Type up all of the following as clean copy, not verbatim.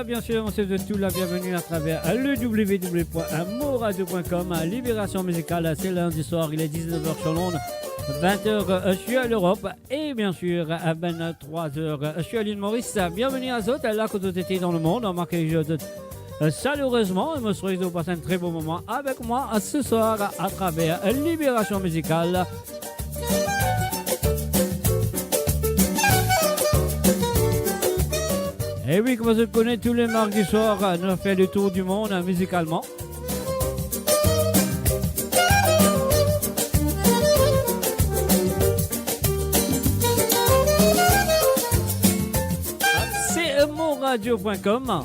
bien sûr, on se souhaite tout la bienvenue à travers le www.moradio.com. Libération musicale, c'est lundi soir, il est 19h sur l'onde, 20h sur l'Europe et bien sûr à 23h sur l'île Maurice. Bienvenue à Zot, là que vous étiez dans le monde, on marque les jeux de chaleureusement et me souhaite de passer un très beau moment avec moi ce soir à travers Libération musicale. Et oui, comme vous connaissez, tous les mardis soirs, nous avons fait le tour du monde musicalement. C'est monradio.com.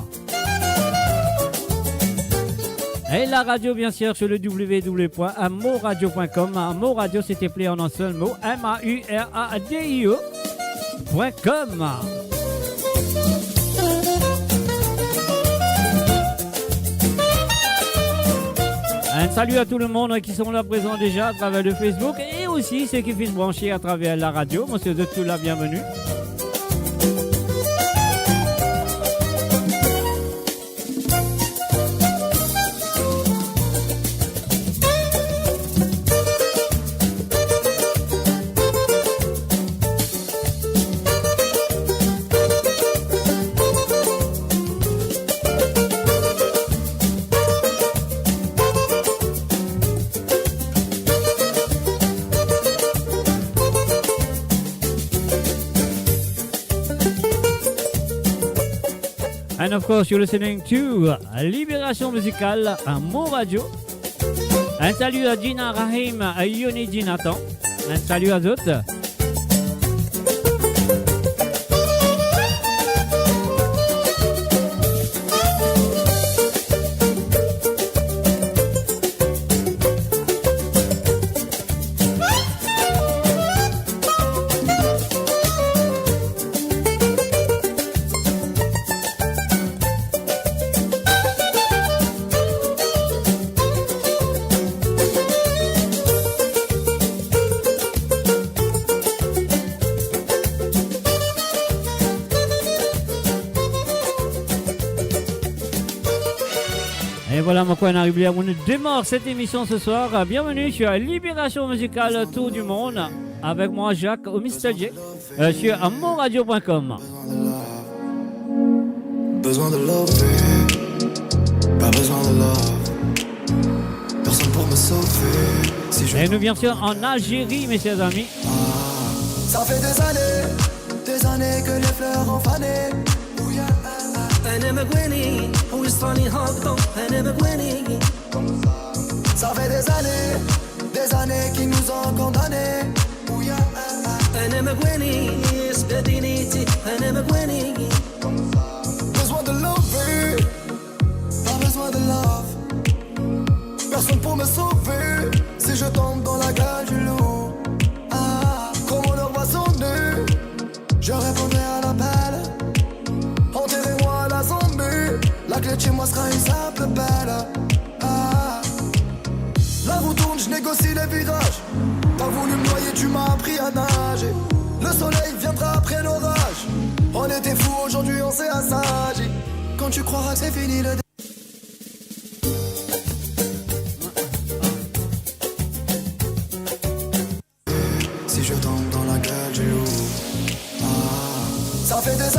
Et la radio, bien sûr, sur le www.moradio.com. Moradio, c'est appelé en un seul mot, MAURADIO.com. Un salut à tout le monde qui sont là présents déjà à travers le Facebook et aussi ceux qui viennent brancher à travers la radio. Monsieur de tout la bienvenue. And of course, you're listening to Libération musicale à Mon Radio. Un salut à Gina Rahim, à Yoni Nathan. Un salut à d'autres. Voilà, mon coin arrivé à mon démarre cette émission ce soir. Bienvenue sur Libération musicale Tour du monde avec moi Jacques au Mr. J sur monradio.com. Besoin de love, pas besoin de love. Personne pour me sauver. Si je Et nous bien sûr en Algérie, mes chers amis. Ça fait des années que les fleurs ont fané. أنا مقواني ويصفاني هاكطو أنا مقواني. Ça fait des années qu'ils nous ont condamnés. أنا مقواني سبدينيتي أنا مقواني. Besoin de love, pas besoin de love. Personne pour me sauver si je tombe dans la gueule du loup. Comme on leur voit son nu, je répondrai à l'appel. Enterrez-moi à la zombie. La clé de chez moi sera une simple belle. La roue tourne, je négocie les virages. T'as voulu me noyer, tu m'as appris à nager. Le soleil viendra après l'orage. On était fous, aujourd'hui on s'est assagi. Quand tu croiras que c'est fini le si je tombe dans la gueule du loup. Ça fait des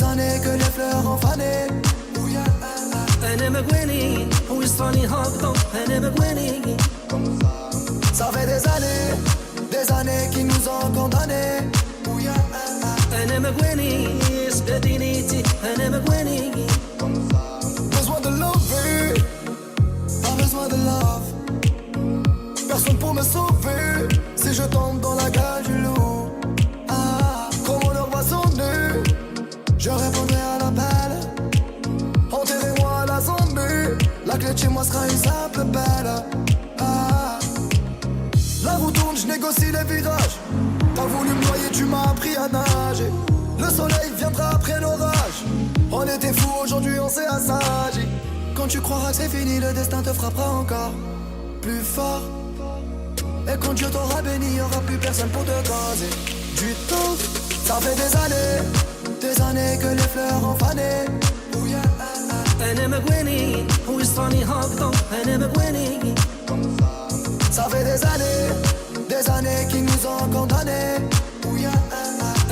années que les fleurs ont fané. أنا مقواني ويصفاني هاكطو أنا مقواني. Ça fait des années qu'ils nous ont condamnés. أنا مقواني سبدينيتي أنا مقواني. Besoin de love, pas besoin de love. Personne pour me sauver si je tombe dans la gueule du loup. Comme on leur voit son nu, je répondrai à l'appel. Enterrez-moi à la zombie. La clé de chez moi sera une simple belle. La roue tourne, je négocie les virages. T'as voulu me noyer, tu m'as appris à nager. Le soleil viendra après l'orage. On était fous, aujourd'hui on s'est assagi. Quand tu croiras que c'est fini, le destin te frappera encore plus fort. Et quand Dieu t'aura béni, y'aura plus personne pour te causer du tout. Ça fait des années que les fleurs ont fané. أنا مقواني ويصراني هابطة أنا مقواني. Ça fait des années qu'ils nous ont condamnés.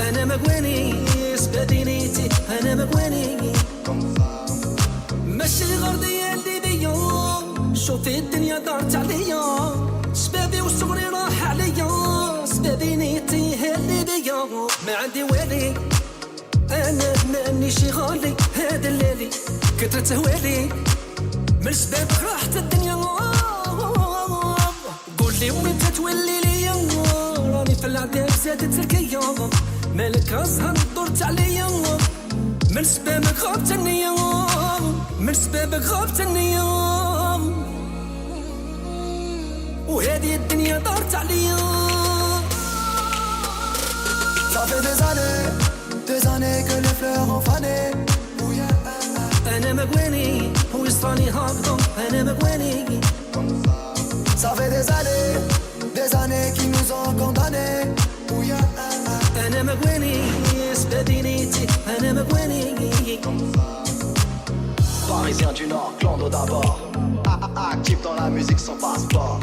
أنا مقواني سبدينيتي أنا مقواني. ماشي غردي اللي بيا شوفي الدنيا دارت عليا شبابي وشغلي راح عليا سبدينيتي هي اللي بيا ما عندي والي أنا ماني شي غالي هذا الليلي كترة هوالي من شبابك راحت الدنيا قولي وين تتولي ليا راني في العذاب زادت الكيا مالك أزهر دورت عليا من شبابك غابت النية من شبابك غابت النية وهذه الدنيا دارت عليا. Ça fait des années que les fleurs ont fané. أنا مقواني ويصراني هابطة أنا مقواني. Ça fait des années qu'ils nous ont condamnés. أنا مقواني سبدينيتي أنا مقواني. Parisien du Nord, clando d'abord. Actif dans la musique sans passeport.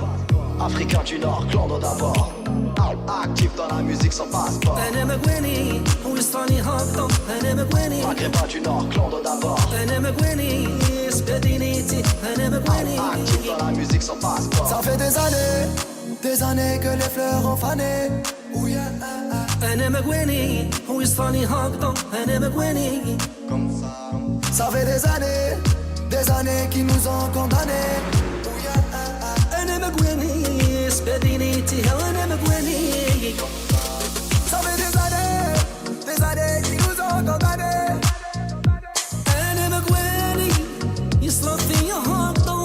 Africain du Nord, clando d'abord. Actif dans la musique sans passeport. أنا مقواني ويصراني هابطة أنا مقواني. Maghrébin du Nord, clando d'abord. أنا مقواني سبدينيتي أنا مقواني. Actif dans la musique sans passeport. Ça fait des années que les fleurs ont fané. أنا مقواني ويصراني هابطة أنا مقواني. Ça fait des années qu'ils nous ont condamnés. أنا مقواني سبدينيتي أنا مقواني. Ça fait des années qu'ils nous ont condamnés. أنا مقواني يصرف فيا هابطة.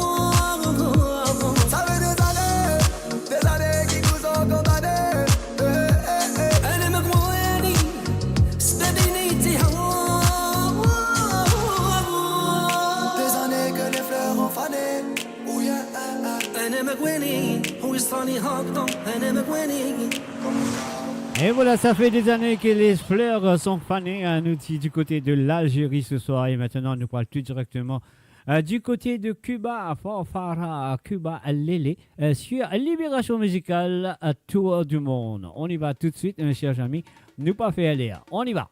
Ça fait des années qu'ils nous ont condamnés. أنا مقواني سبدينيتي Des années que les fleurs ont fané. أنا مقواني ويصراني هابطة أنا مقواني. Et voilà, ça fait des années que les fleurs sont fanées. Nous sommes du côté de l'Algérie ce soir. Et maintenant, nous parlons tout directement du côté de Cuba, Farfara, Cuba, Lélé, sur Libération musicale à tour du monde. On y va tout de suite, mes chers amis. Nous pas fait aller. On y va.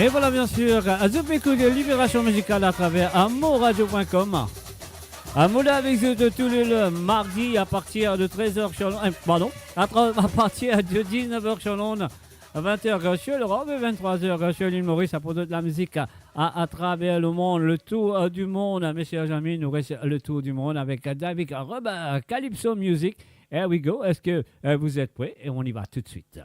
Et voilà, bien sûr, Zoup écoute de Libération Musicale à travers amourradio.com. Moula avec vous de tous les mardis à partir de 13h sur à partir de 19h sur l'onde, 20h sur l'Europe et 23h sur l'île Maurice pour de la musique à travers le monde, le tour du monde. Mes chers amis, nous reste le tour du monde avec David Robert, Calypso Music. Here we go. Est-ce que vous êtes prêts? Et on y va tout de suite.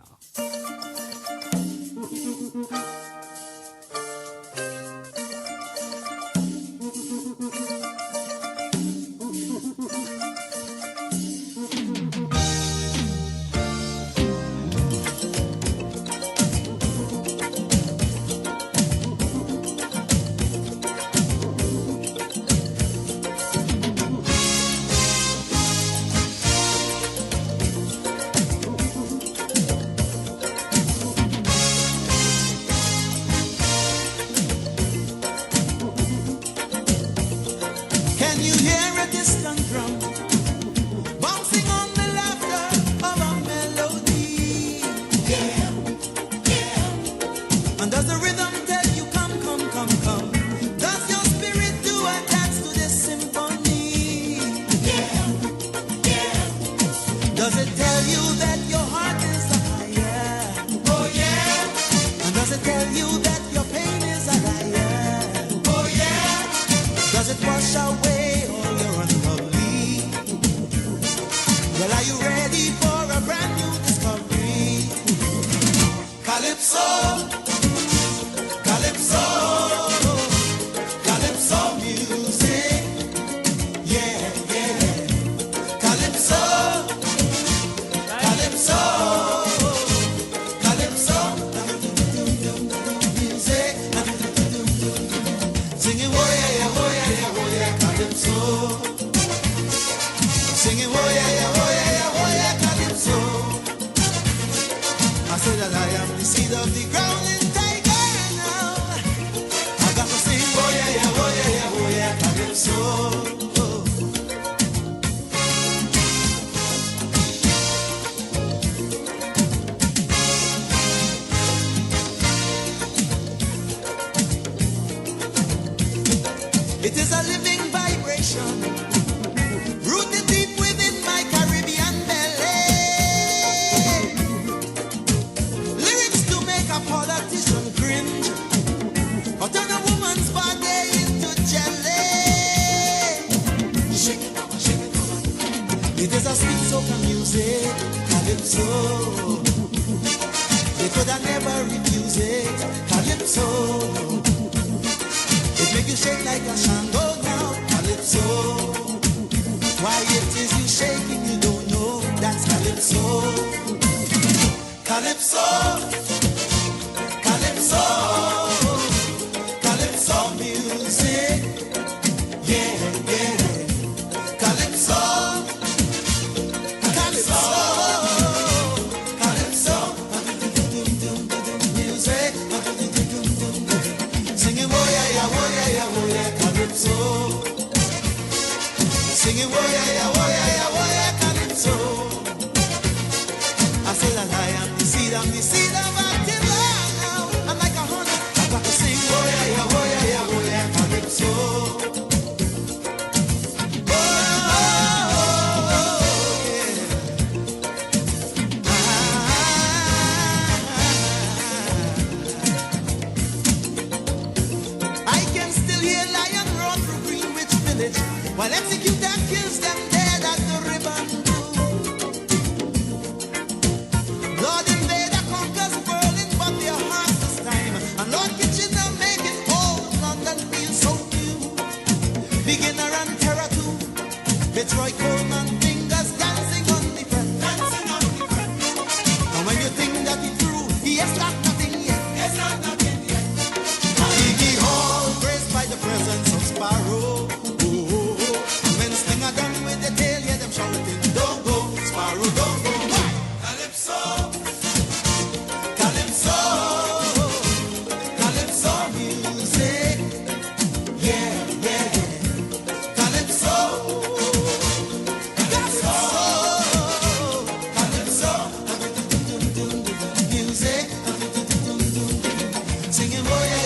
Singing, boy,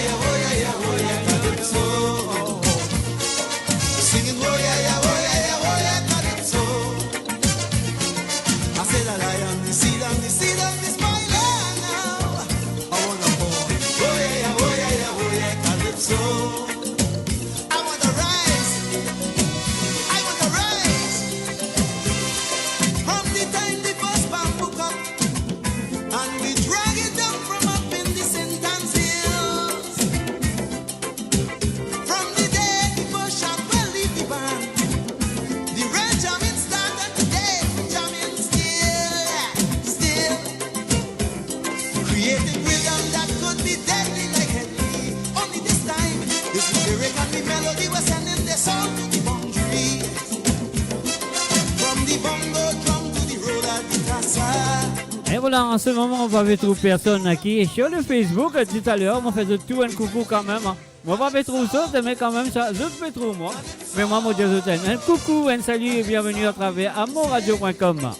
Et voilà, en ce moment, on va voir trouver personne qui est sur le Facebook. Tout à l'heure, on fait de tout un coucou quand même. On va pas trouver ça, mais quand même, ça, je peux trouver moi. Mais moi, mon Dieu, un coucou, un salut et bienvenue à travers amourradio.com.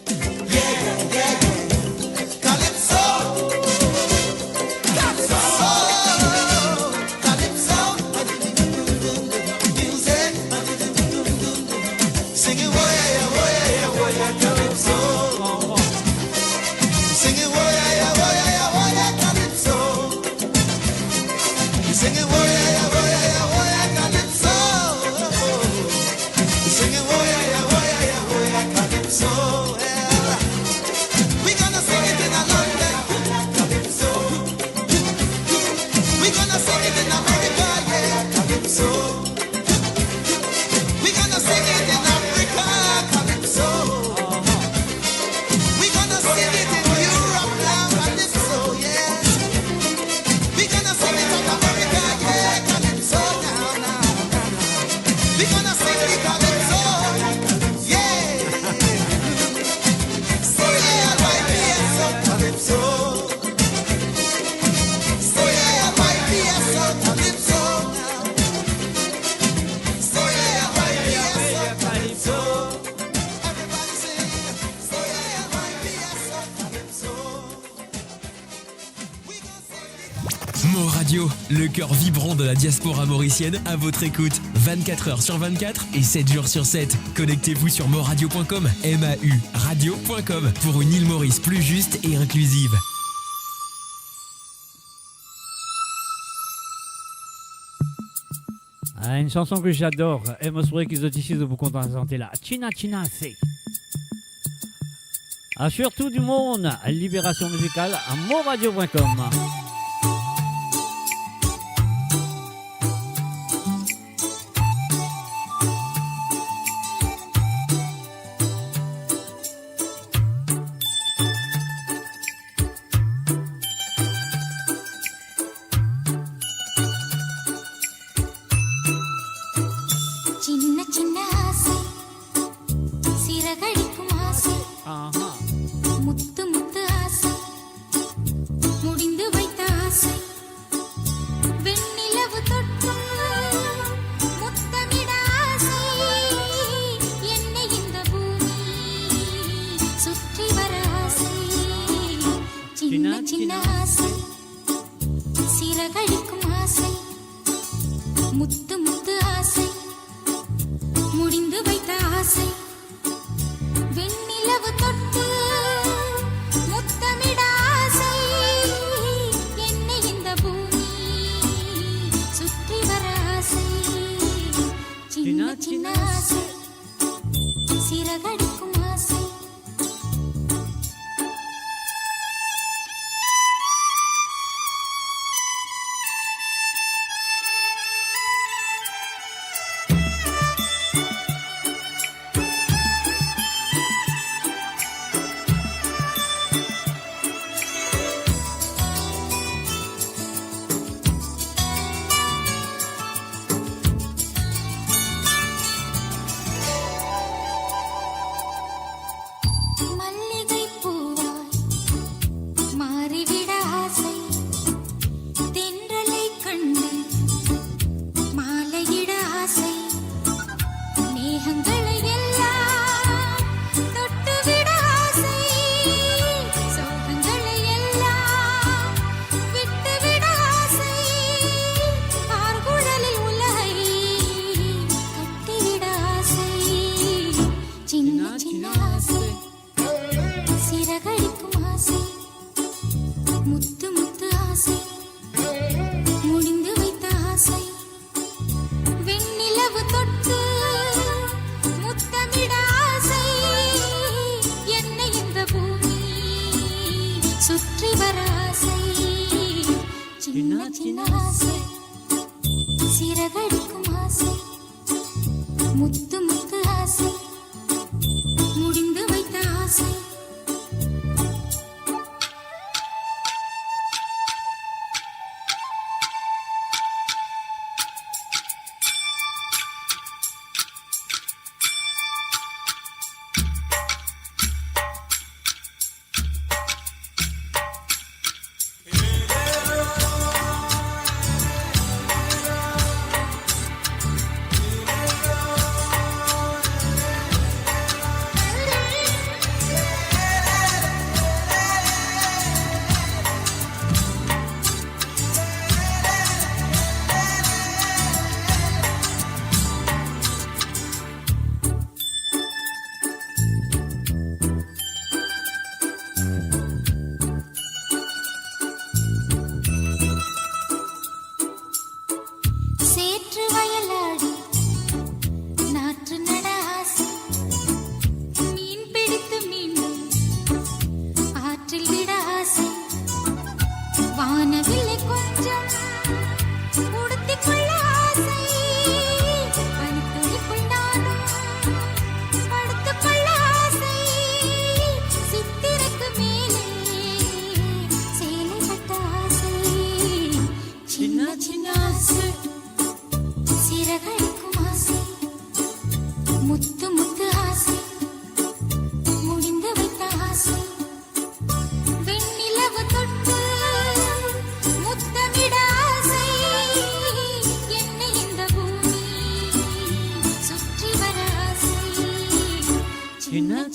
Le cœur vibrant de la diaspora mauricienne à votre écoute 24 heures sur 24 et 7 jours sur 7. Connectez-vous sur moradio.com, MAU radio.com pour une île Maurice plus juste et inclusive. Une chanson que j'adore et je me souviens qu'ils ont ici de vous présenter là. China China c'est. Assure tout du monde, libération musicale à moradio.com. சிறகடிக்கும் ஆசை முத்து முத்து ஆசை முடிந்து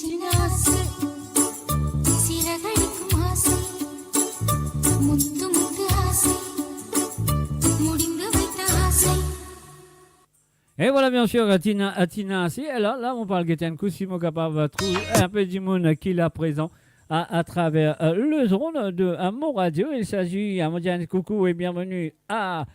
చిన్నాసి సిరగడికు మాసి ముత్తు ముత్తు ఆసి ముడింగ వైత ఆసి. Et voilà, bien sûr, Tina Assi. Alors là, on parle de Koussimo capable trouver un peu du monde qui l'a présent à travers le drone de Mon Radio. Il s'agit à Modiane coucou et bienvenue à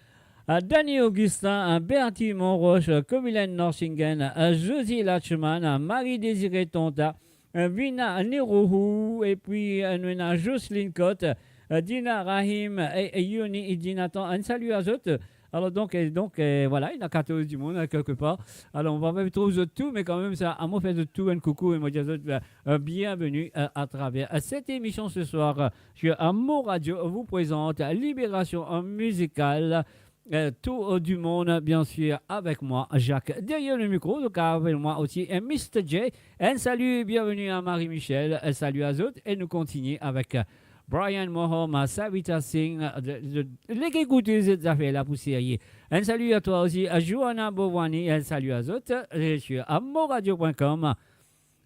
Danny Augustin, à Bertie Monroche, Comilène Norsingen, à Josie Lachman, à Marie-Désirée Tonta, à Vina Nerohou, et puis à Jocelyne Cotte, Dina Rahim et Yoni et Dinatan. Un salut à eux. Alors donc voilà, il y a 14 du monde quelque part. Alors on va même trouver tout, mais quand même ça, à moi fait de tout un coucou et moi dis bienvenue à travers cette émission ce soir sur Mon Radio vous présente Libération musicale. Tout du monde, bien sûr, avec moi, Jacques, derrière le micro, donc avec moi aussi, Mr. J. Un salut, bienvenue à Marie-Michel, un salut à eux, et nous continuons avec Brian Mohom, Savita Singh, les écouteuses des affaires, la poussière. Un salut à toi aussi, à Johanna Bovani, un salut à eux, je suis à monradio.com,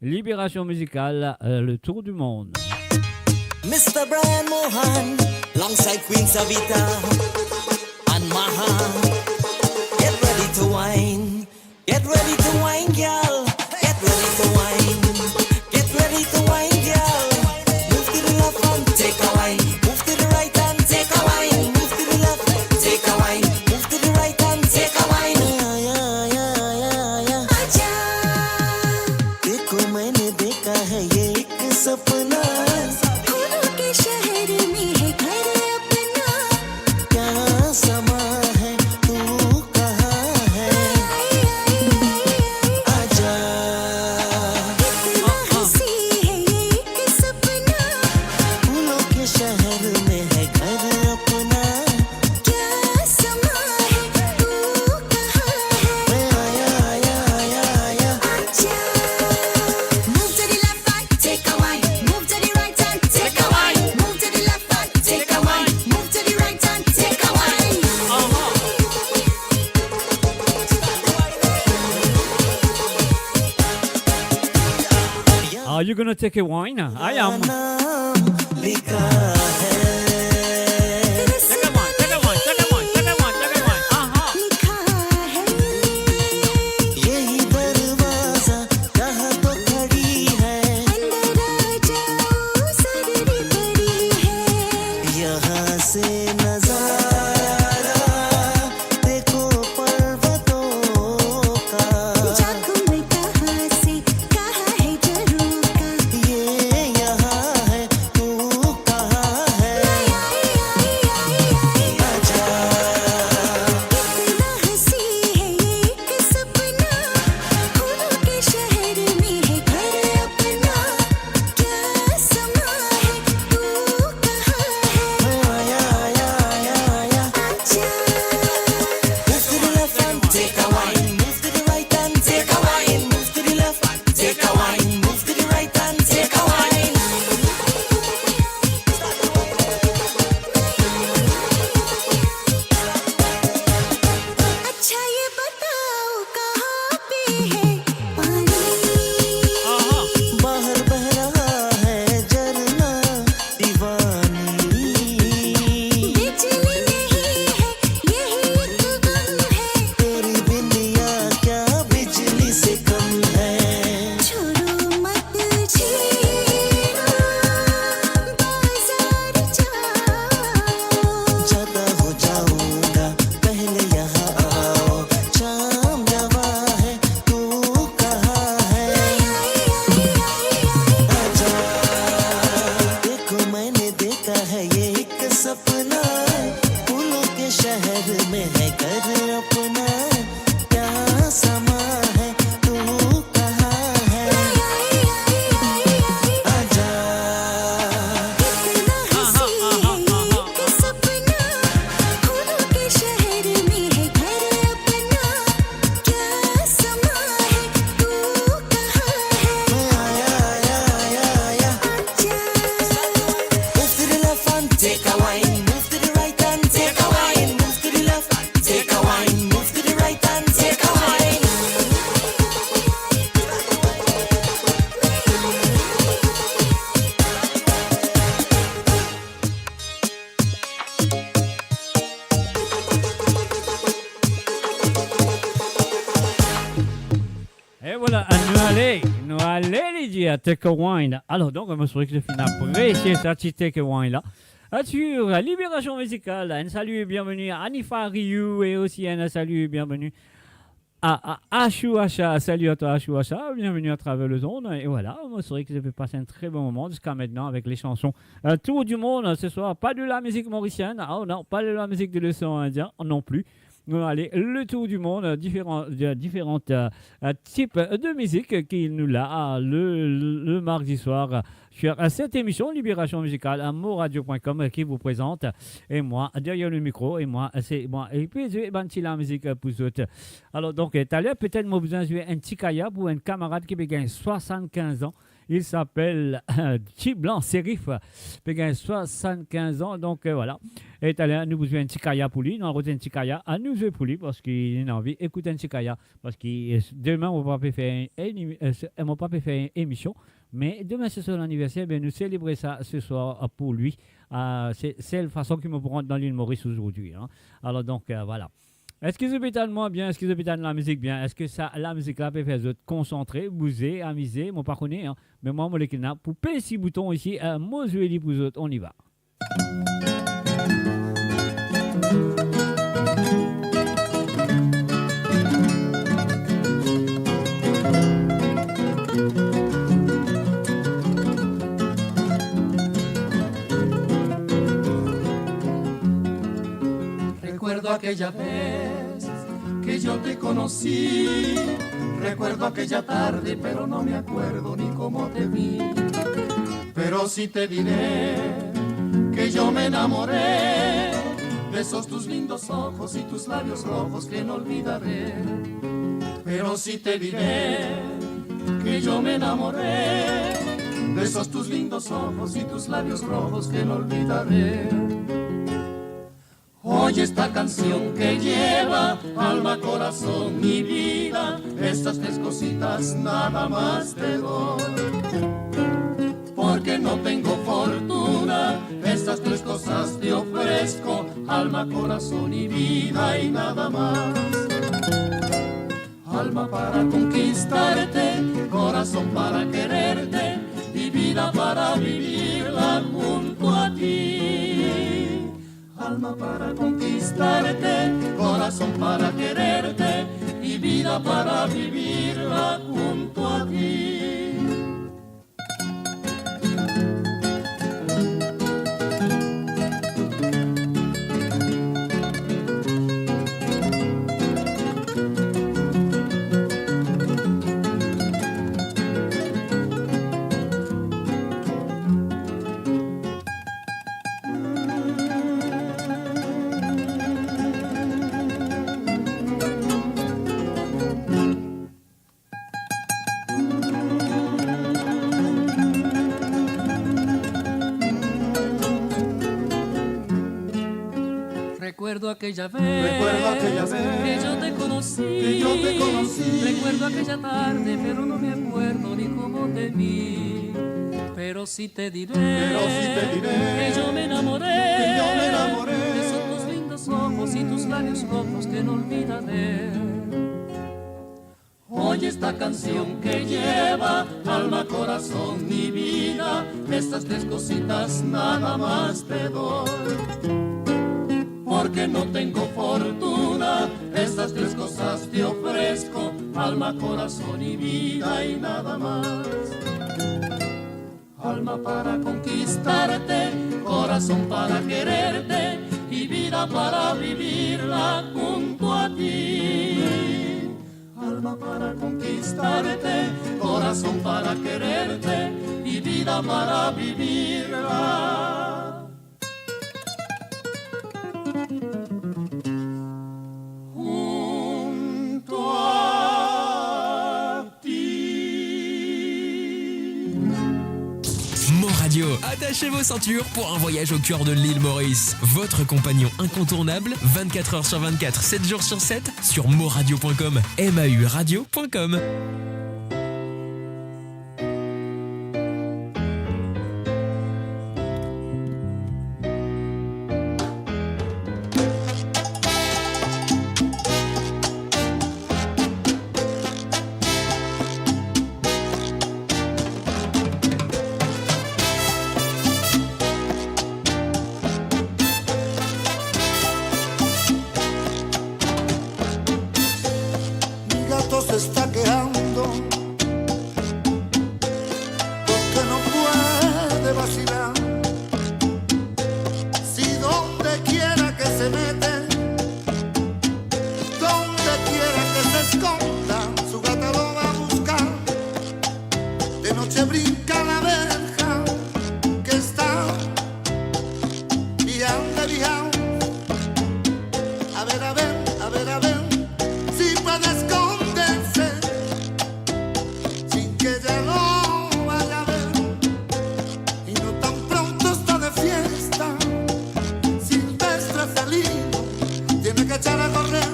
Libération musicale, le tour du monde. Mr. Brian Mohan, alongside Queen Savita. Maha, get ready to wine, get ready to wine, girl, get ready to wine, get ready to wine, girl. Move to the left and take a wine, move to the right and take a wine, move to the left, take a wine, move to the right and take a wine. आजा, देखो मैंने देखा है ये एक सपना, फूलों के शहर में है घर अपना, क्या समा Are you gonna take a wine? I am. C'était Take a Wine. Alors, donc, je me souviens que je finis apprécier ça, Take a Wine là. Sur Libération Musicale, un salut et bienvenue à Anifa Ryu et aussi un salut et bienvenue à Ashuasha. Salut à toi Ashuasha, bienvenue à travers le zone. Et voilà, moi c'est vrai que je vais passer un très bon moment jusqu'à maintenant avec les chansons Tour du monde ce soir. Pas de la musique mauricienne, oh non, pas de la musique de l'océan Indien non plus. Allez, le tour du monde, différents types de musique qui nous l'a le mardi soir sur cette émission Libération Musicale à moradio.com qui vous présente. Et moi, derrière le micro, et moi, c'est moi. Et puis, je vais bantir la musique pour vous autres. Alors, donc, tout à l'heure, peut-être, moi, besoin de jouer un petit kaya pour un camarade qui gagne 75 ans. Il s'appelle Blanc Serif. Il a 75 ans, donc voilà. Et tout à l'heure, nous vous jouons un petit kaya pour lui. Nous avons un petit kaya à nous jouer pour lui parce qu'il a envie d'écouter un petit kaya. Parce que demain, on va pas faire une émission. Mais demain, c'est son anniversaire. Nous célébrer ça ce soir pour lui. C'est la façon qu'il me prend dans l'île Maurice aujourd'hui. Hein. Alors, donc, voilà. Est-ce que c'est moi bien? Est-ce que c'est la musique bien? Est-ce que la musique là peut faire vous concentrer, bouger, amuser? Moi, pas connais, hein. Mais moi, je l'ai pour payer 6 boutons ici. Moi, je vais dire pour vous autres, on y va. Recuerdo aquella vez que yo te conocí. Recuerdo aquella tarde, pero no me acuerdo ni cómo te vi. Pero sí te diré que yo me enamoré de esos tus lindos ojos y tus labios rojos que no olvidaré. Pero sí te diré que yo me enamoré de esos tus lindos ojos y tus labios rojos que no olvidaré. Oye esta canción que lleva alma, corazón y vida. Estas tres cositas nada más te doy. Porque no tengo fortuna, estas tres cosas te ofrezco. Alma, corazón y vida y nada más. Alma para conquistarte, corazón para quererte y vida para vivirla junto a ti. Alma para conquistarte, corazón para quererte y vida para vivirla junto a ti. Recuerdo aquella vez que yo te conocí. Recuerdo aquella tarde, pero no me acuerdo ni cómo te vi. Pero sí te diré que yo me enamoré de esos tus lindos ojos y tus labios rojos que no olvidaré. Oye esta canción que lleva alma, corazón y vida. Estas tres cositas nada más te doy. Porque no tengo fortuna, estas tres cosas te ofrezco. Alma, corazón y vida y nada más. Alma para conquistarte, corazón para quererte y vida para vivirla junto a ti. Alma para conquistarte, corazón para quererte y vida para vivirla. Attachez vos ceintures pour un voyage au cœur de l'île Maurice. Votre compagnon incontournable, 24h sur 24, 7 jours sur 7, sur moradio.com, mauradio.com. brinca la verja que está viajando, viajando. A ver, a ver, a ver, a ver si puede esconderse sin que ya lo vaya a ver. Y no tan pronto está de fiesta, silvestre felino, tiene que echar a correr.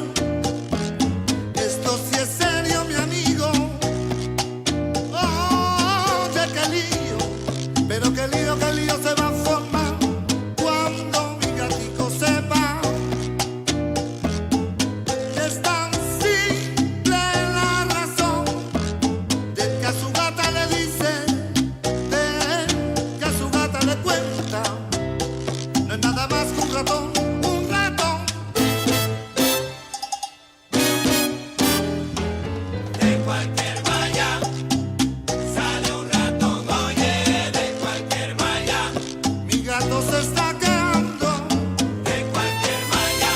Esto sí es serio, mi amigo. Oye, qué lío, pero qué lío se va a formar cuando mi gatico sepa que es tan simple la razón de que a su gata le dice, de que a su gata le cuenta. No es nada más que un ratón, un ratón. De cualquier malla sale un ratón, oye, de cualquier malla, Mi gato se está quedando. de cualquier malla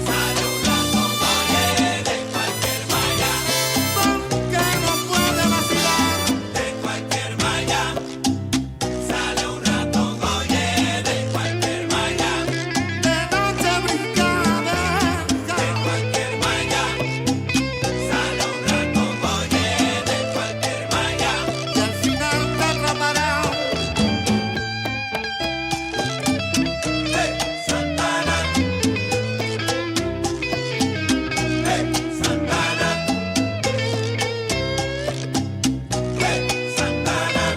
sale un ratón, oye, de cualquier malla, Porque no puede vacilar. de cualquier malla sale un ratón, oye, de cualquier malla, De noche brinca la verja. de cualquier malla sale un ratón, oye, de cualquier malla. Y al final te atrapará. Hey, Santana. Hey, Santana. Hey, Santana.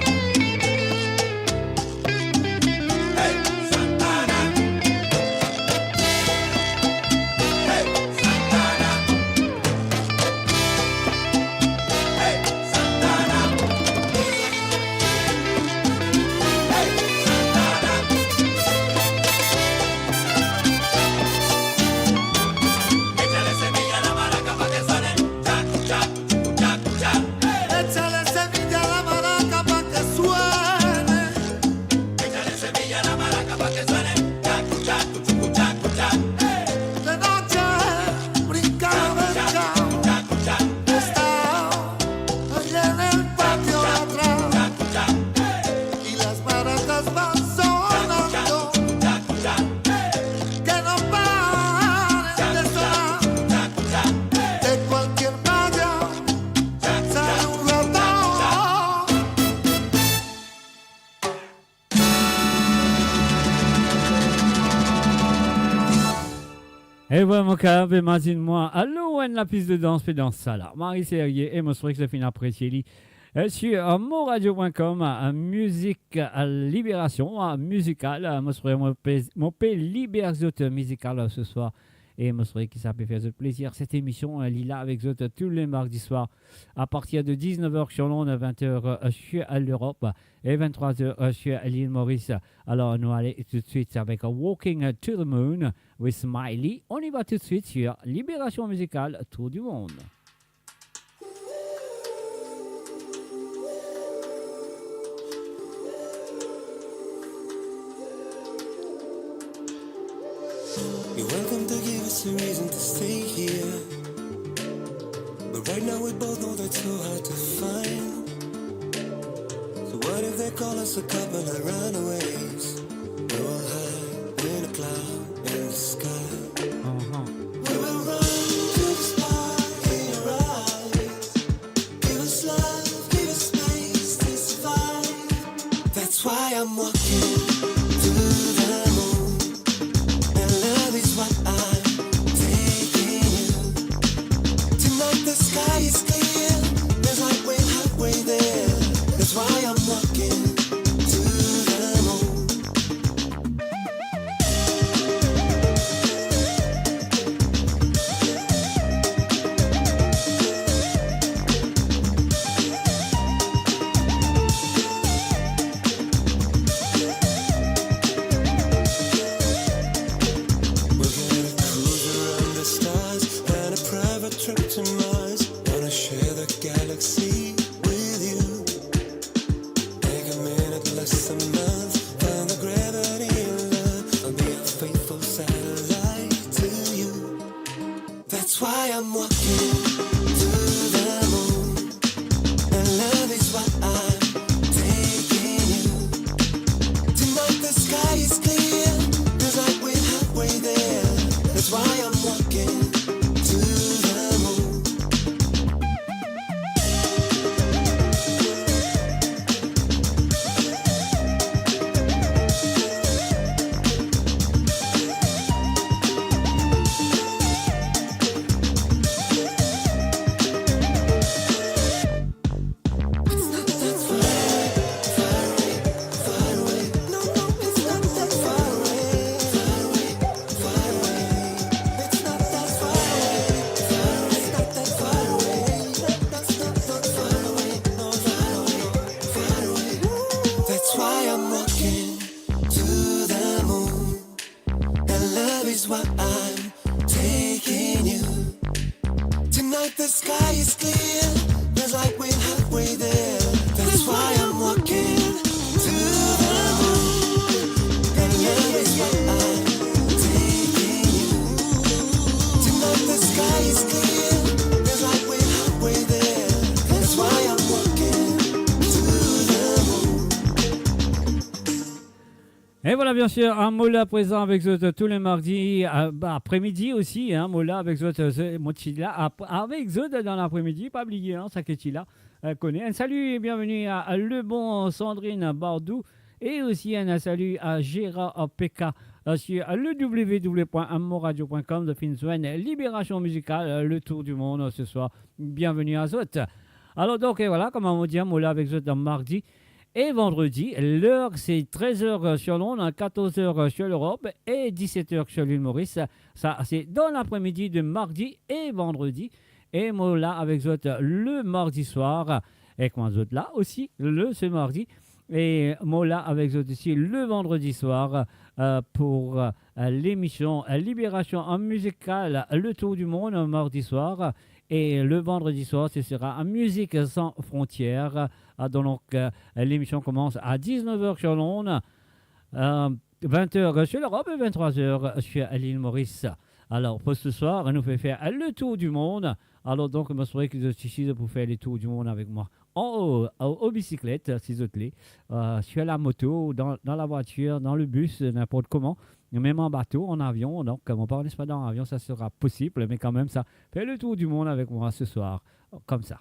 Hey, Santana. Hey, Santana. Hey, Santana. Échale semilla a la maraca pa' que suene chacu, chacu, chucu, chacu, chacu. Échale semilla a la maraca pa' que suene. Échale semilla a la maraca pa' que suene chacu, chacu, chucu, chacu, chacu. De noche brinca la verja. Chacu, chacu, Está allá en el patio de atrás. chacu, chacu, Y las maracas van sonando. chacu, chacu, Que no paren de sonar. chacu, chacu. De cualquier malla sale un ratón. Et vraiment, imagine-moi, allô, la piste de danse, puis dans ça là. Marie Serrier et mon sourire, c'est fin apprécié. Sur moradio.com, musique à libération musicale. Mon sourire, mon pays libère musical ce soir. Et mon sourire qui s'appelle faire de plaisir. Cette émission, elle est là avec vous tous les mardis soirs à partir de 19h sur Londres, 20h sur l'Europe et 23h sur l'île Maurice. Alors, nous allons tout de suite avec Walking to the Moon with Smiley. On y va tout de suite sur Libération musicale, Tour du monde. You're welcome to give us a reason to stay here. But right now we both know that's so hard to find. So what if they call us a couple of runaways? We're all high in a cloud in the sky. We will run to the spot in your eyes. Give us love, give us space to survive. That's why I'm walking to the moon. And love is what I'm taking you. Tonight the sky is clear. There's light way halfway there. That's why I'm walking to the moon. We'll get a cruise around the stars and a private trip to Mars. Wanna share the galaxy with you. Take a minute. sky is clear, there's light way halfway there. That's why I'm walking to the moon. And love is why I'm taking you. Tonight the sky is clear, there's light way halfway there. That's why I'm walking to the moon. Et voilà, bien sûr, un Mola présent avec vous tous les mardis, après-midi aussi, hein, Mola avec vous, Mochila, avec vous dans l'après-midi, pas oublier, hein, ça que tu là, connaît. Un salut et bienvenue à Le Bon Sandrine Bardou et aussi un salut à Gérard Pekka sur le www.amoradio.com de Finzwen, Libération musicale, le tour du monde ce soir. Bienvenue à Zot. Alors donc, et voilà, comme on dit, Mola avec Zot dans mardi. Et vendredi, l'heure c'est 13h sur Londres, 14h sur l'Europe et 17h sur l'île Maurice. Ça, c'est dans l'après-midi de mardi et vendredi. Et moi là avec vous le mardi soir. Et moi vous là aussi ce mardi. Et moi là avec vous aussi le vendredi soir pour l'émission Libération musicale, le tour du monde mardi soir. Et le vendredi soir, ce sera Musique sans frontières. Donc, l'émission commence à 19h sur Londres, 20h sur l'Europe et 23h sur l'île Maurice. Alors, pour ce soir, on nous fait faire le tour du monde. Alors, donc, je m'assurer que vous êtes ici pour faire le tour du monde avec moi. En haut, aux bicyclettes, si vous voulez, sur la moto, dans la voiture, dans le bus, n'importe comment. Même en bateau, en avion, donc comme on parle pas dans l'avion, ça sera possible, mais quand même ça fait le tour du monde avec moi ce soir, comme ça.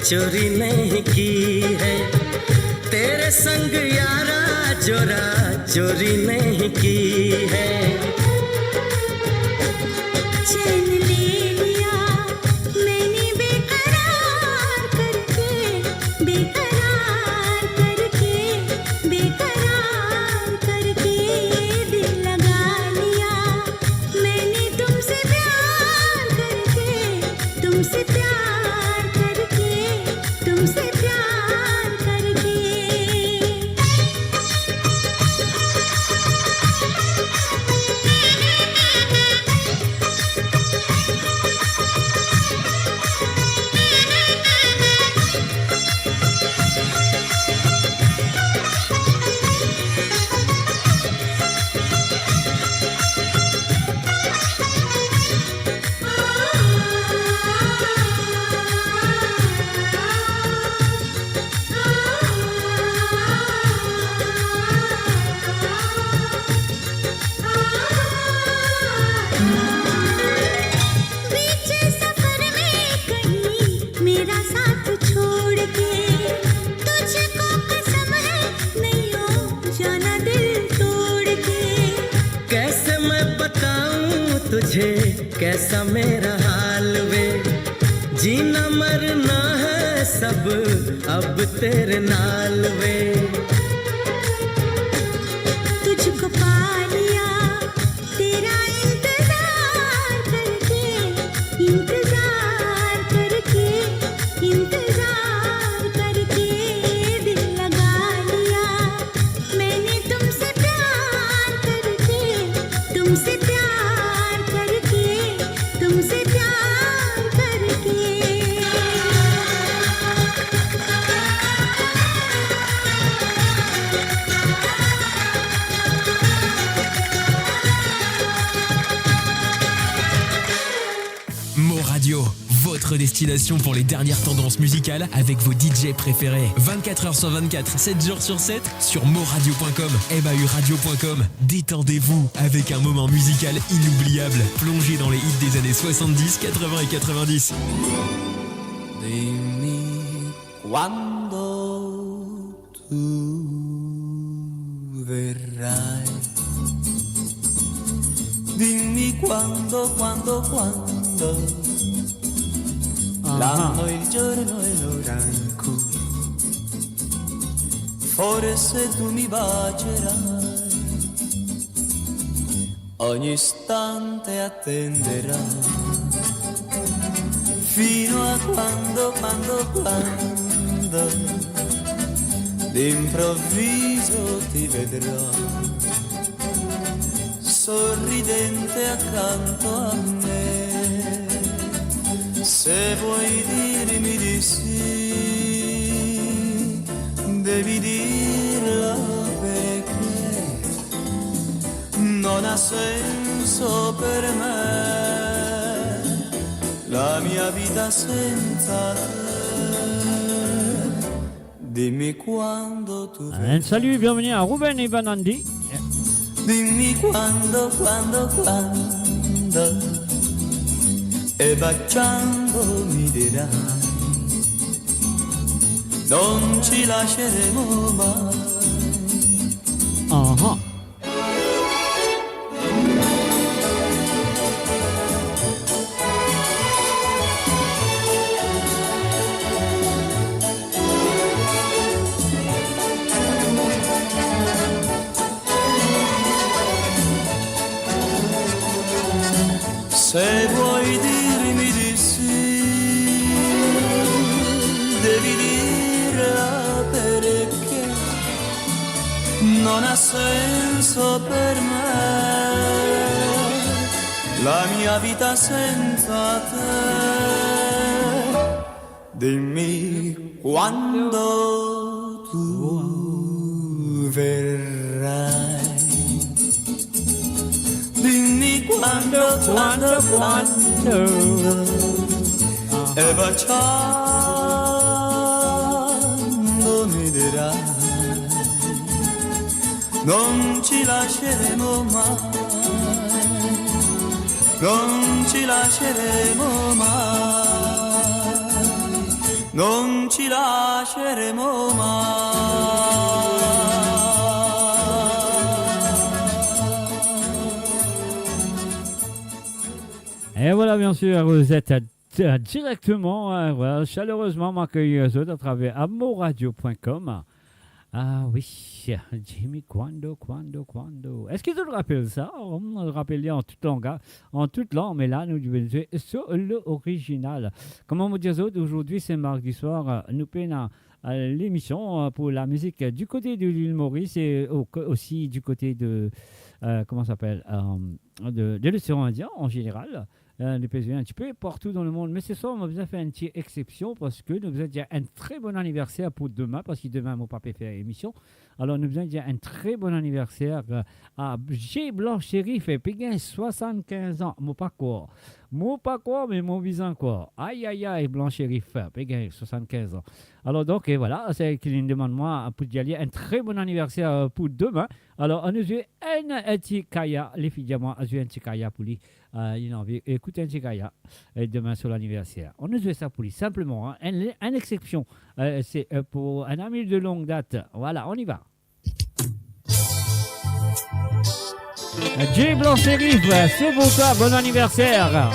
चोरी नहीं की है तेरे संग यारा चोरा चोरी नहीं की है चैन ले लिया मैंने बेकरार करके बेकरार करके बेकरार करके दिल लगा लिया मैंने तुमसे प्यार करके तुमसे प्यार करके तुमसे प्यार करके समझे कैसा मेरा हाल वे जीना मरना है सब अब तेरे नाल वे तुझको पा लिया तेरा इंतजार करके इंतजार करके इंतजार करके दिल लगा लिया मैंने तुमसे प्यार करके तुमसे प्यार करके तुमसे प्यार करके Mo Radio, votre destination pour les dernières tendances musicales avec vos DJ préférés. 24h sur 24, 7 jours sur 7 sur moradio.com, mauradio.com. Détendez-vous avec un moment musical inoubliable. Plongez dans les hits des années 70, 80 et 90. Dimmi quando tu verrai. Dimmi quando l'anno, il giorno e l'ora in cui forse tu mi bacerai. Ogni istante attenderai fino a quando d'improvviso ti vedrò sorridente accanto a me. Se vuoi dirmi di sì, devi dirlo perché non ha senso per me la mia vita senza te. Dimmi quando tu Un salut, bienvenue à Ruben et Banandi. dimmi quando e baciando mi dirai non ci lasceremo mai. Uh-huh. Se vuoi dirmi di sì, devi dirla perché non ha senso per me la mia vita senza te. Dimmi quando tu verrai. Dimmi quando e baciando mi dirai non ci lasceremo mai, non ci lasceremo mai, non ci lasceremo mai. Et voilà, bien sûr, vous êtes directement, voilà, chaleureusement m'accueillir à travers amoradio.com. Ah oui, Jimmy Quando. Est-ce que tu te rappelles ça? On le rappelait en toute langue, mais là, nous devons jouer sur l'original. Comme on me dit aujourd'hui, c'est mardi soir, nous prenons l'émission pour la musique du côté de l'île Maurice et aussi du côté de, comment ça s'appelle, de l'océan Indien en général. Nous faisons un petit peu partout dans le monde. Mais ce soir, on a besoin de faire une petite exception parce que nous avons dire un très bon anniversaire pour demain, parce que demain, mon papa fait émission. Alors, nous avons dire un très bon anniversaire à G. Blanc Chérif et Péguin, 75 ans. Mon pas quoi, mais mon visant quoi. Aïe, aïe, aïe, Blanc Chérif, Péguin, 75 ans. Alors, donc, et voilà, c'est qu'il demande moi pour y aller un très bon anniversaire pour demain. Alors, on nous a un petit kaya, les filles de moi, on a un petit kaya pour lui. Il a envie d'écouter un petit kaya demain sur l'anniversaire. On nous a ça pour lui, simplement. Hein, une exception, c'est pour un ami de longue date. Voilà, on y va. Jay Blanc Shérif, c'est pour toi, bon anniversaire.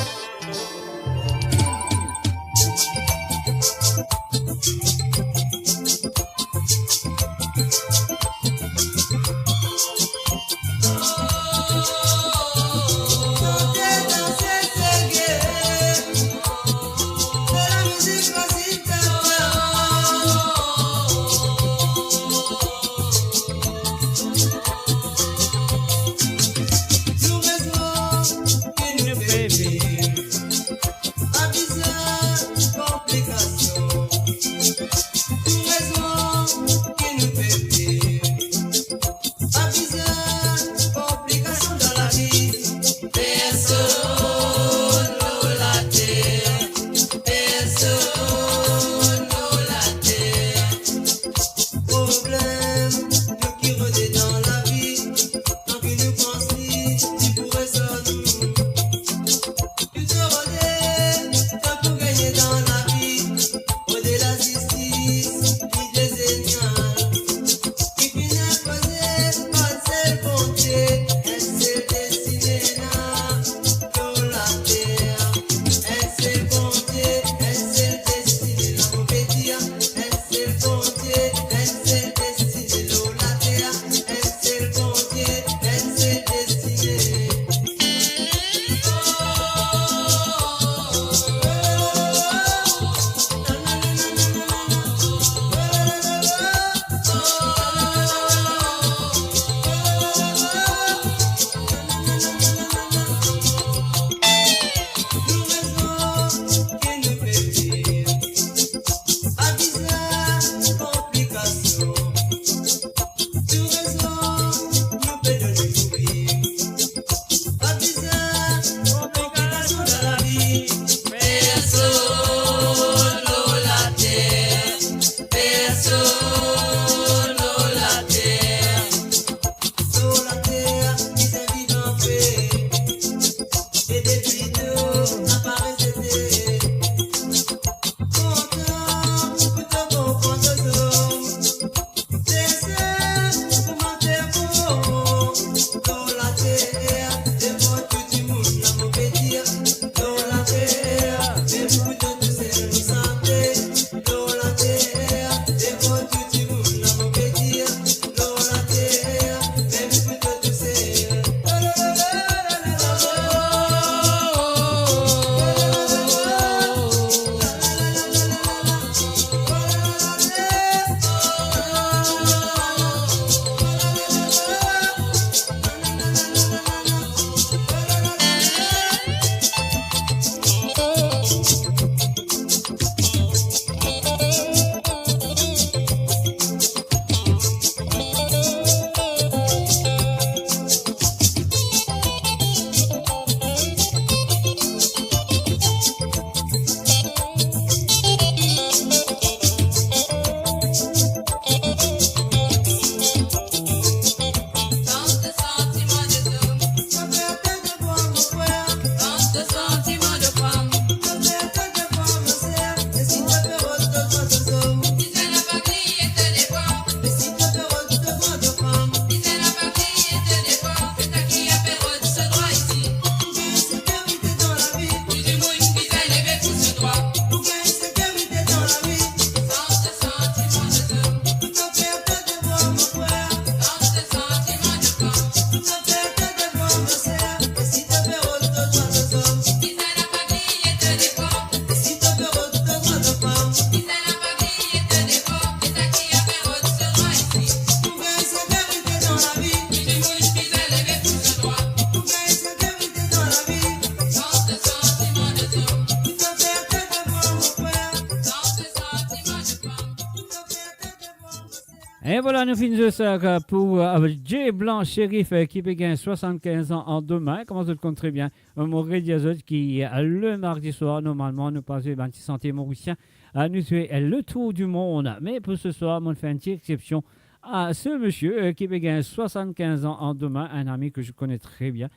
Et voilà, nous finissons ça pour Jay Blanc Shérif qui bégagne 75 ans en demain. Comment ça le compte très bien. Maurice Diazot qui, le mardi soir, normalement, nous passe le 26 centimes mauricien. Nous fait le tour du monde. Mais pour ce soir, on fait une petite exception à ce monsieur qui bégagne 75 ans en demain. Un ami que je connais très bien.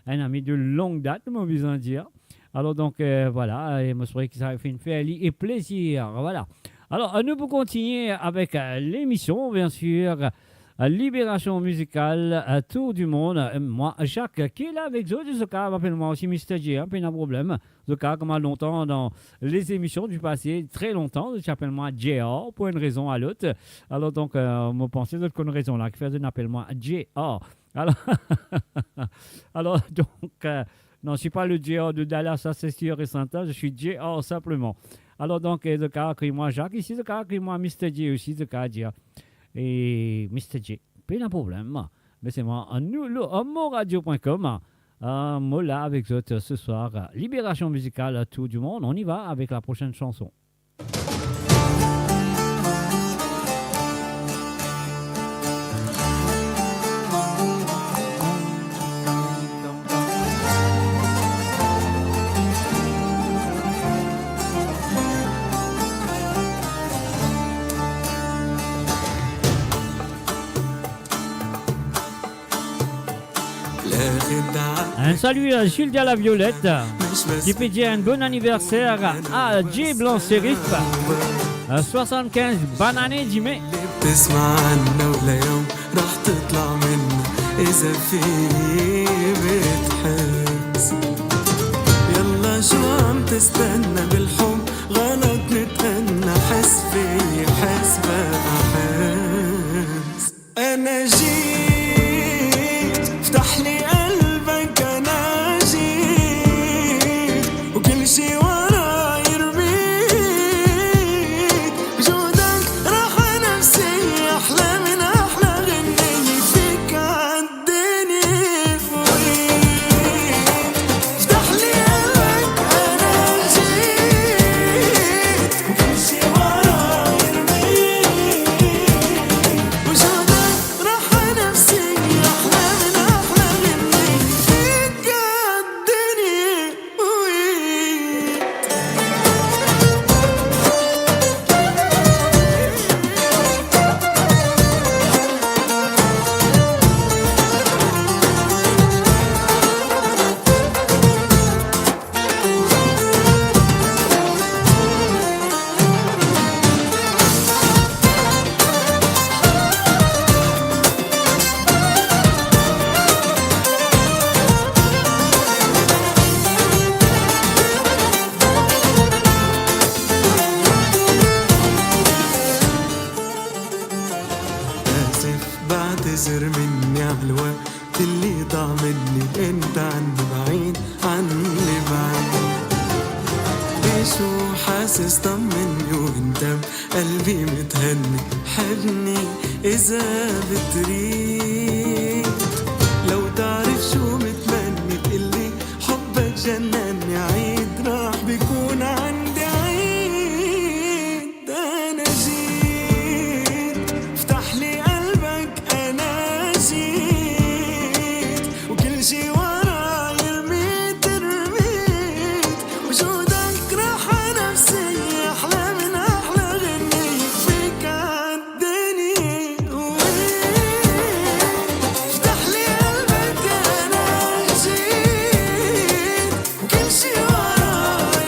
Un ami de longue date, moi, besoin de dire. Alors donc, voilà. Et moi, je souhaite que ça fait une félie et plaisir. Voilà. Alors, nous pouvons continuer avec l'émission, bien sûr. Libération musicale, tour du monde. Moi, Jacques, qui est là avec eux, ce cas, appelle-moi aussi Mr. J, pas de problème. Ce cas, comme longtemps dans les émissions du passé, très longtemps, j'appelle-moi JR pour une raison à l'autre. Alors donc, me pensez d'autres une raison là, qui fait un appelle-moi JR. Alors, alors donc, non, je ne suis pas le JR de Dallas, ça c'est sûr et certain, je suis JR simplement. Alors donc, ce cas, écris-moi Jacques, ici, ce cas, écris-moi Mr. J aussi, ce cas, JR. Et Mr. J, pas de problème. Mais c'est moi, nous, moradio.com. Moi là avec vous ce soir. Libération musicale à tout du monde. On y va avec la prochaine chanson. Un salut à Gilles de la Violette, qui peut dire un bon anniversaire à J Blanc Serif, 75 bonne année Jimmy. تسمع عنا ولا يوم راح تطلع منا إذا في بتحس يلا شو عم تستنى بالحب غلط نتهنى حس في حس بقى حس أنا جيت افتح لي قلبك أنا جيت وكل شي ورا يرميك بجودك راح نفسي أحلى من أحلى غنية فيك عالدنيا فوقيك افتح لي قلبك أنا جيت وكل شي ورا يرميك بجودك راح نفسي أحلى من أحلى غنية فيك عالدنيا آسف بعتذر مني عالوقت اللي ضاع مني انت عني بعيد عني بعيد ليش وحاسس طمني وانت بقلبي متهني حبني اذا بتريد لو تعرف شو متمني تقلي حبك جنني عيد راح بيكون عندي عيد انا جيت افتح لي قلبك انا جيت وكل شي ورا يرميت رميت وجودك راح نفسي احلى من احلى غنية فيك عالدنيا افتح لي قلبك انا جيت وكل شي ورا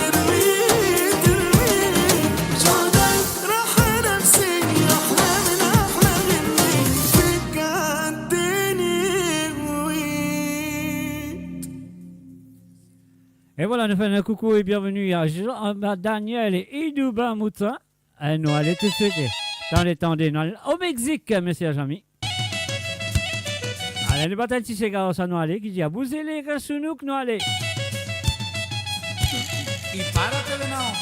يرميت رميت وجودك راح نفسي احلى من احلى غنية فيك عالدنيا Et voilà, nous faisons un coucou et bienvenue à Daniel et Idouba Moutin. Nous allons tout de suite dans les temps des Noël au Mexique, messieurs amis. Allez, le bataille de Cigaro, ça nous allait, qui dit à bouser les Rassounouk, nous allez. Y párate de nuevo.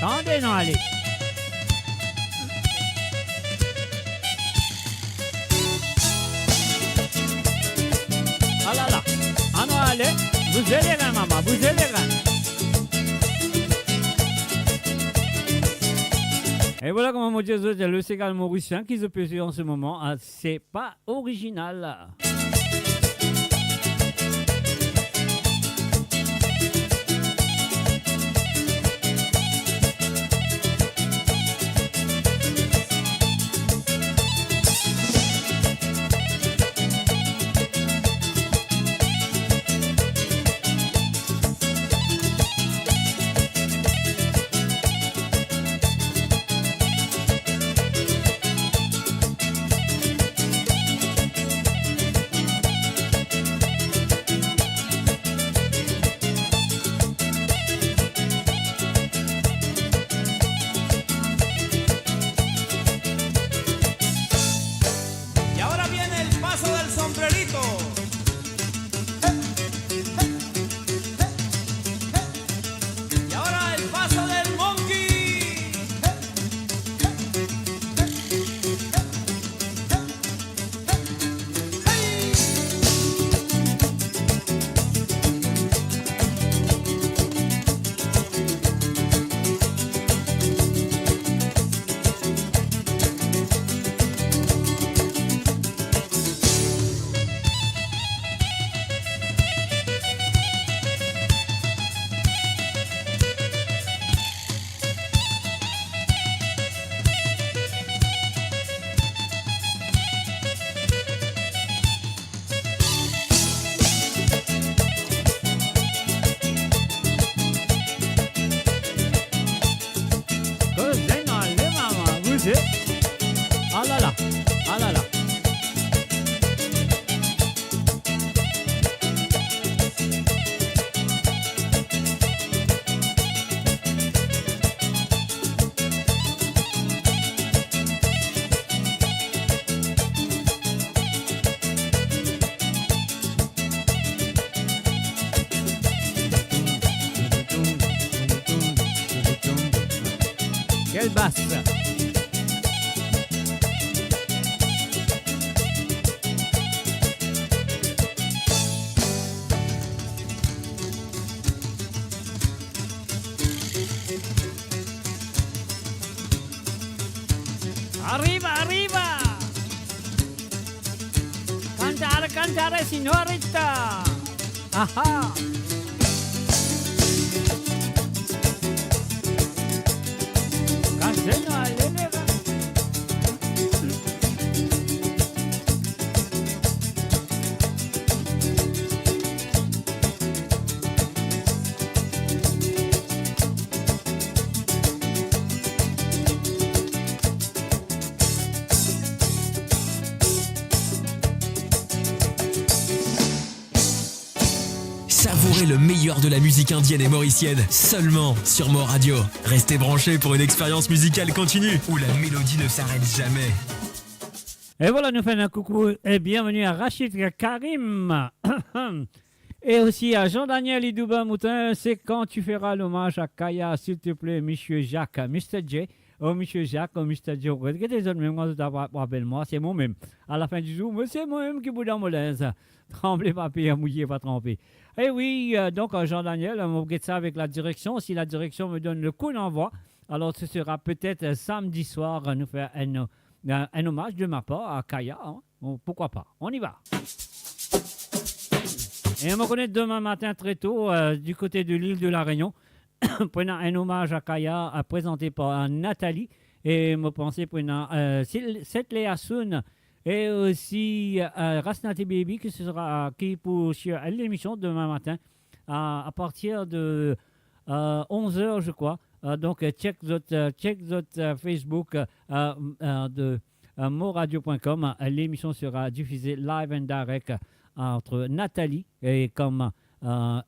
Tendez, nous allez. Ah là là, ah nous allez, vous allez là, maman, vous allez là. Et voilà comment mon Dieu, le Ségal mauricien qui se peut en ce moment, c'est pas original. là. Ah là là. Quelle basse! Arriva, arriva! Cantare, cantare, signorita! Ah ah! Caseno all'enera! Savourez le meilleur de la musique indienne et mauricienne seulement sur Mo Radio. Restez branchés pour une expérience musicale continue où la mélodie ne s'arrête jamais. Et voilà, nous faisons un coucou et bienvenue à Rachid Karim et aussi à Jean-Daniel Idouba Moutin. C'est quand tu feras l'hommage à Kaya, s'il te plaît, Monsieur Jacques, Mr. J. Oh, Monsieur Jacques, oh, Mr. Joe, regardez les autres même quand tu appelles-moi, c'est moi-même. À la fin du jour, c'est moi-même qui vous donne mon linge. Tremblez pas, mouillez pas tremper. Et oui, donc Jean-Daniel, on va regarder ça avec la direction. Si la direction me donne le coup d'envoi, alors ce sera peut-être samedi soir, nous faire un hommage de ma part à Kaya. Hein? Bon, pourquoi pas? On y va. Et on me connaît demain matin très tôt, du côté de l'île de la Réunion. Prenant un hommage à Kaya présenté par Nathalie et me pensez prenant cette Léa Soun et aussi Rasnati Baby qui sera qui pour l'émission demain matin à partir de 11h je crois. Donc check votre Facebook de moradio.com. L'émission sera diffusée live and direct entre Nathalie et comme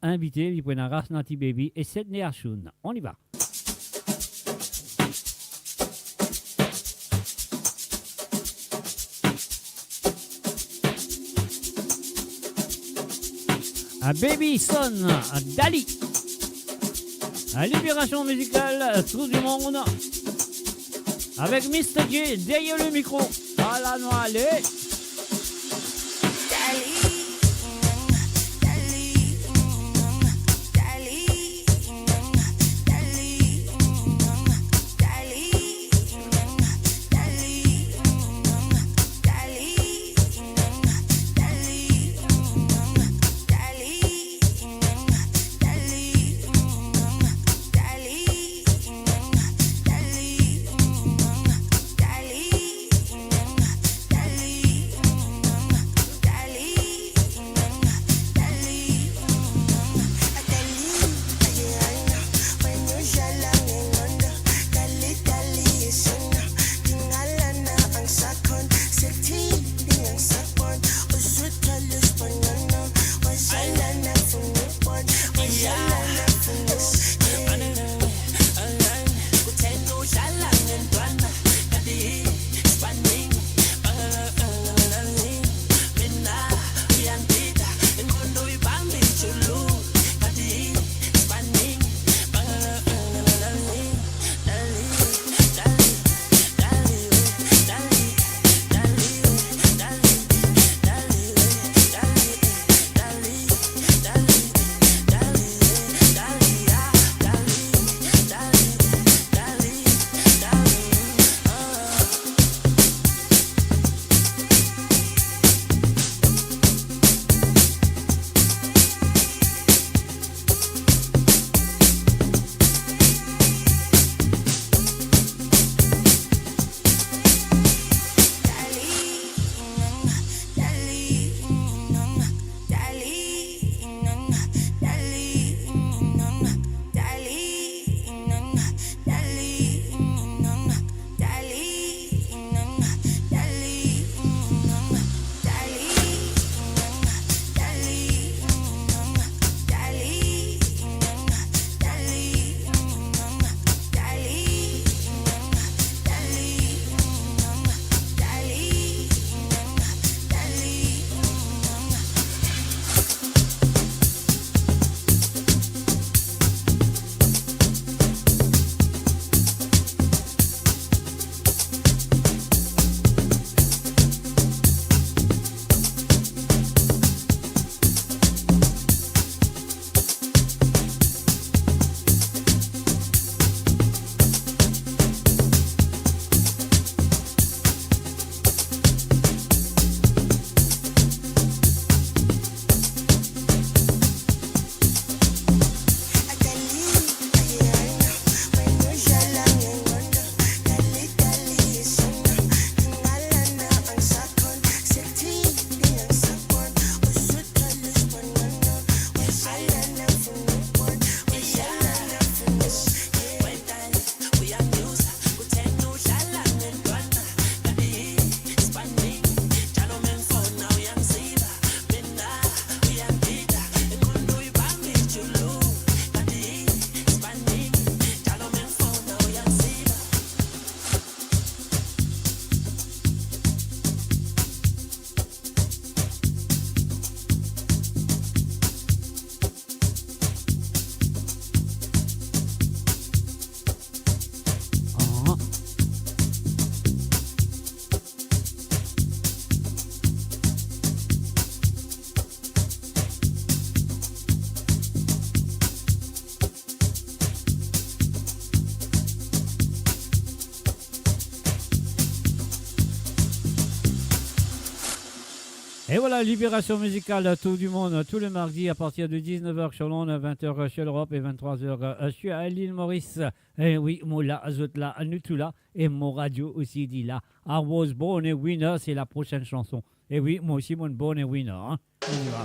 invité, il prend Rasnati Baby et Sydney Ashun. On y va. A Baby Son, Dali. A Libération musicale, tout du monde. Avec Mr. J, derrière le micro. À la noix, allez. Et voilà, libération musicale tout du monde, tous les mardis à partir de 19h sur Londres, 20h sur l'Europe et 23h sur l'île Maurice. Et oui, Moula, Azotla, Nutula et mon radio aussi dit là. I was born a winner, c'est la prochaine chanson. Et oui, moi aussi, mon born a winner. Hein. On y va.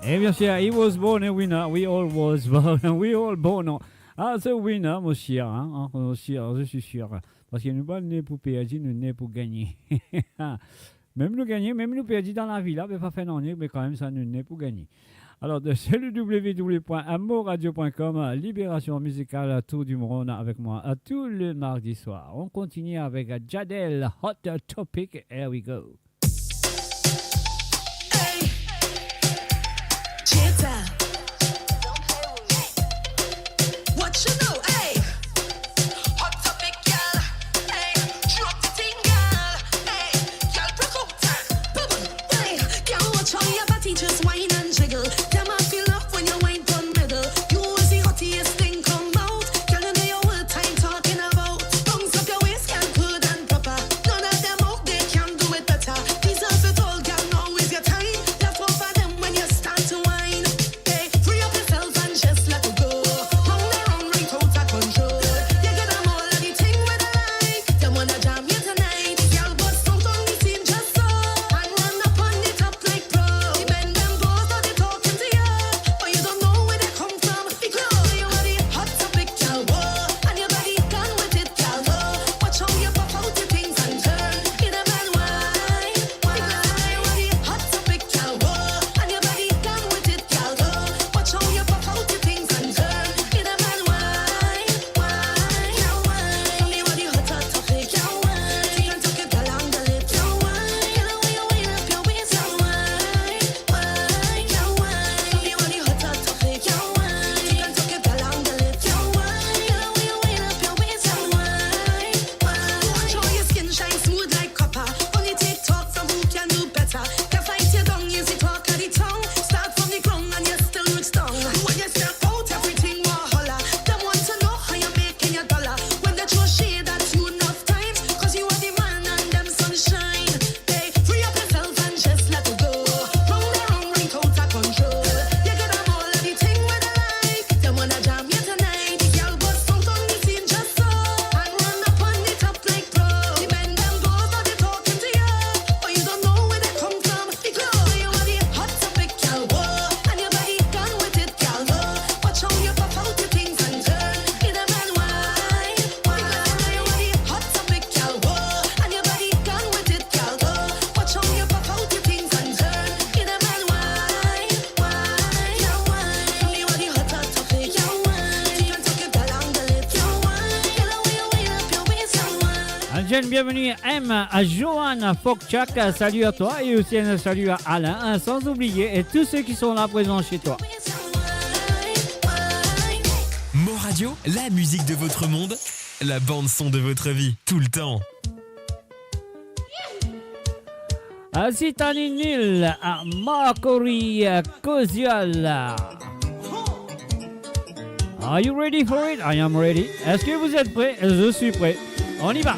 Et bien sûr, he was born a winner, we all was born, we all born as a winner, mon cher, hein, mon cher, je suis sûr. Parce que nous pas né pour perdre, nous né pour gagner. Même nous gagner, même nous perdre dans la vie, là, mais pas fait non, mais quand même ça nous né pour gagner. Alors, c'est le www.amoradio.com, libération musicale tout du monde avec moi tout le mardi soir. On continue avec Jadel, Hot Topic, here we go. Cheetah. What you know, hey? Hot topic, girl. Hey, drop the thing, girl. Hey, girl, broke out. Boom, hey, girl, watch how your body just whine and jiggle. Them I feel love when you whine from middle. You was the hottest thing come out. Girl, you know your whole time talking about. Bounce up your waist, girl, good and proper. None of them out there can do it better. Eugène, bienvenue. M, à Johan Fokchak, salut à toi. Et aussi un salut à Alain, sans oublier et tous ceux qui sont là présents chez toi. Mo Radio, la musique de votre monde, la bande son de votre vie, tout le temps. Zitani Nil, à Marcory Kozial. Are you ready for it? I am ready. Est-ce que vous êtes prêts? Je suis prêt. On y va.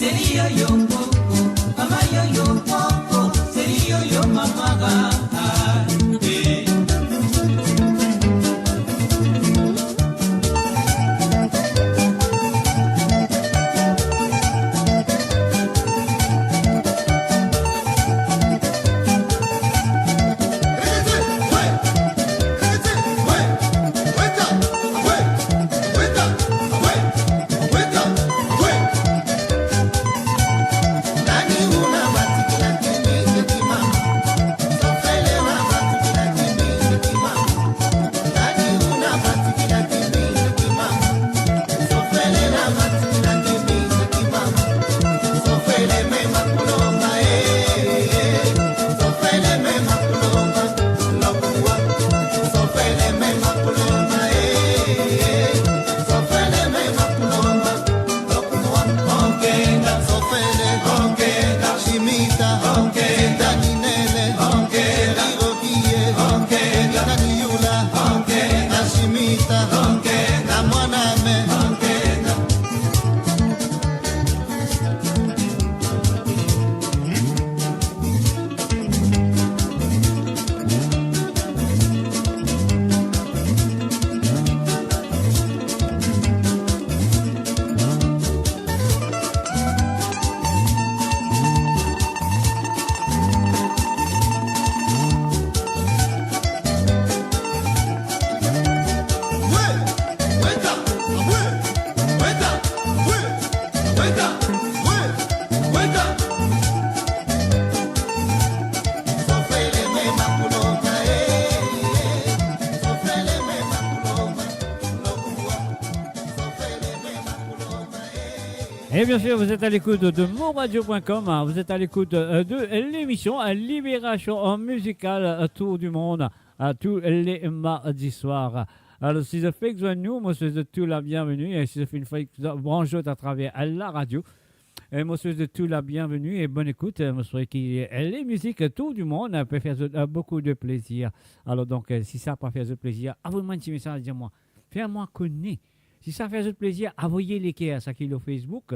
Sería yo un poco Et bien sûr, vous êtes à l'écoute de monradio.com, hein, vous êtes à l'écoute de l'émission Libération musicale Tour du monde à tous les mardis soirs. Alors, si je fais que nous, moi, je souhaite tout la bienvenue. Et si je fais une fois que branche à travers la radio, et moi, je souhaite tout la bienvenue et bonne écoute. Moi, je souhaite que les musiques Tour du monde peut faire beaucoup de plaisir. Alors, donc, si ça peut faire de plaisir, envoyez-moi un petit message, dis-moi, fais-moi connaître. Si ça fait plaisir, envoyez les quais à ça qui est Facebook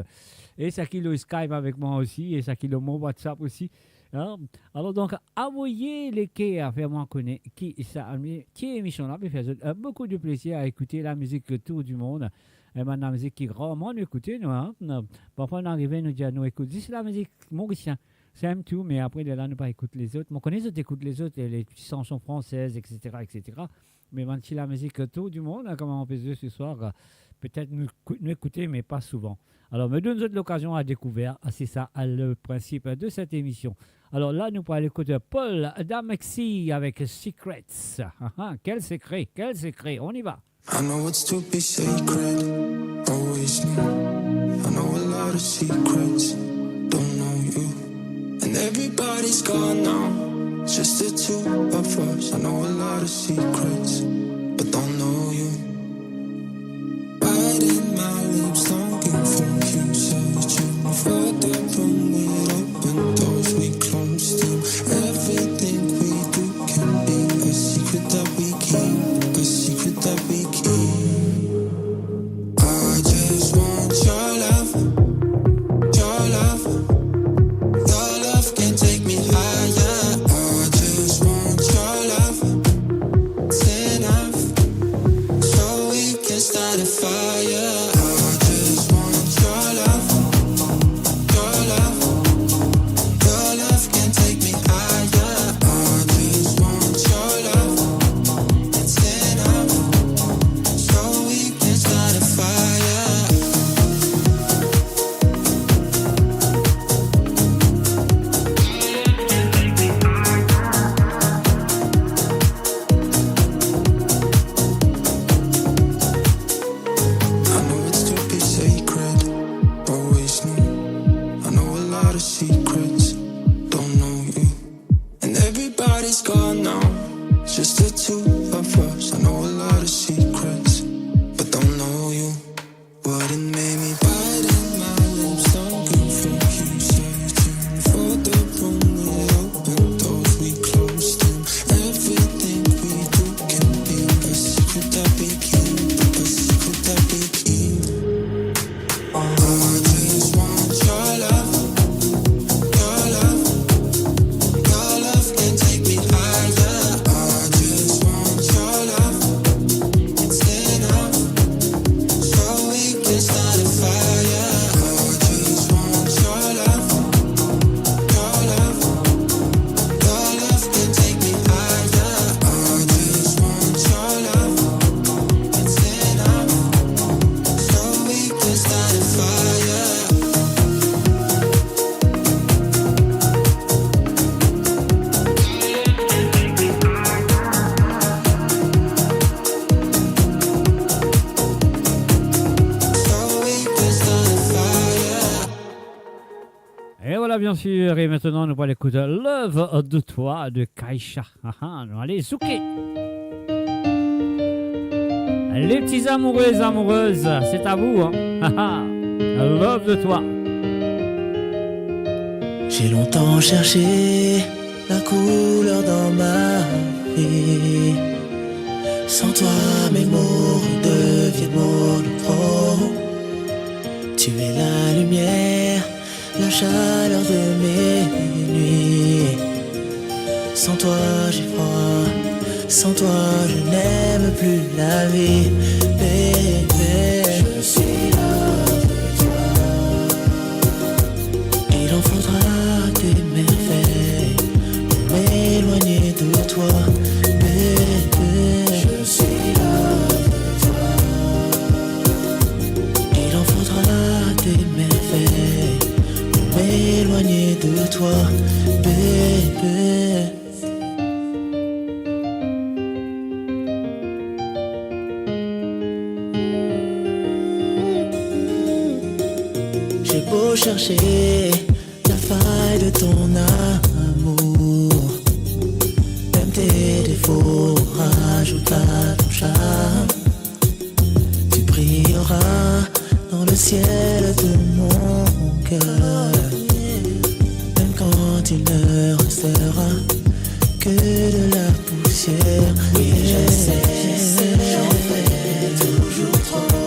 et ça qui est Skype avec moi aussi et ça qui est mon WhatsApp aussi. Hein? Alors donc, envoyez les quais à faire moi connaître qui émission là, fait beaucoup de plaisir à écouter la musique Tour du monde. Et maintenant, la musique qui est grandement écoutée, nous. Hein? Parfois, on arrive, nous dit, nous écoute. C'est la musique mauricienne. C'est un tout, mais après, là, nous pas écouter les autres. On connaît les autres, écoute les autres, les chansons françaises, etc., etc. Mais même si la musique Tour du monde, comme on fait ce soir, peut-être nous écouter, mais pas souvent. Alors, me donne l'occasion à découvrir. C'est ça le principe de cette émission. Alors là, nous pourrons écouter Paul Damexi avec Secrets. Quel secret, quel secret. On y va. I know it's to be sacred, always knew. I know a lot of secrets, don't know you. And everybody's gone now, just the two of us. I know a lot of secrets, but don't know you. Biting my lips, longing for you, searching for the room with open doors we closed to. Everything we do can be a secret that we keep, a secret that we keep. I just want your love, your love. Your love can take me higher. I just want your love, it's enough, so we can start a fire. I just want your love, your love. Your love can take me higher. I just want your love, it's enough, so we can start a fire. I know it's to be sacred, always knew. I know a lot of secrets, don't know you. And everybody's gone now, just the two of us. I know a lot of secrets, but don't know you. What it made me bite in my lips, longing for you, searching for the room with open doors we closed in. Everything we do can be a secret that we keep, a secret that we keep. I just want your love, your love. Your love can take me higher. I just want your love, it's enough, so we can start a fire. I just want your love, your love. Your love can take me higher. I just want your love, it's enough, so we can start a fire. So we can start a fire. Et voilà, bien sûr. Et maintenant, nous allons écouter Love de toi de Kaisha. Nous allons souquer. Les petits amoureux et amoureuses, c'est à vous. Love de toi. J'ai longtemps cherché la couleur dans ma vie. Sans toi, mes mots deviennent monochromes. Tu es la lumière, la chaleur de mes nuits. Sans toi, j'ai froid. Sans toi, je n'aime plus la vie. Bébé, je suis là de toi. Il en faudra des merveilles pour m'éloigner de toi, bébé. Je suis là de toi. Il en faudra des merveilles pour m'éloigner de toi, bébé. trop chercher la faille de ton amour. Même tes défauts, rajoute à ton charme. Tu brilleras dans le ciel de mon cœur. Même quand il ne restera que de la poussière. Oui, je sais, j'en fais toujours trop.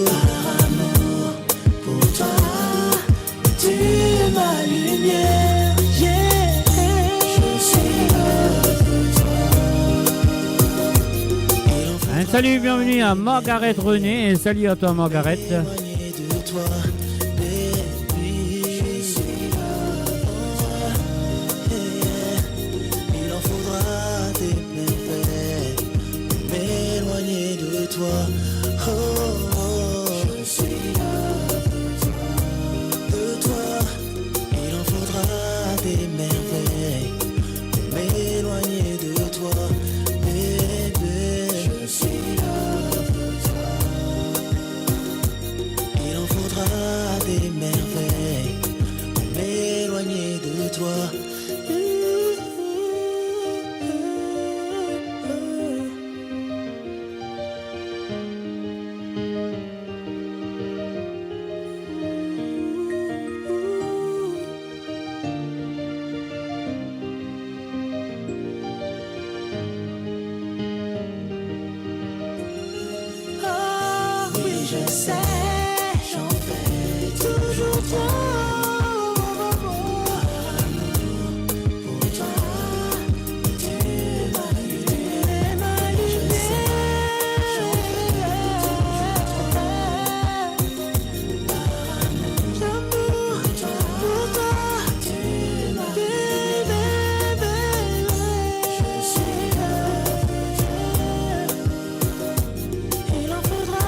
Par amour pour toi, tu es ma lumière. Yeah. Je suis là pour toi. Un salut, bienvenue à Margaret René et salut à toi Margaret. Éloigné de toi, baby, je suis là pour toi. Il en faudra des merveilles pour m'éloigner de toi. Oh, oh, je suis là de toi. Il en faudra des merveilles pour m'éloigner de toi, bébé. Je suis là de toi. Il en faudra des merveilles pour m'éloigner de toi. Ah oui, je sais, j'en fais toujours trop. Pour toi, tu es ma lumière. Je sais, j'en fais toujours trop. J'amour pour toi, tu es ma bébé. Je suis là pour toi. Il en faudra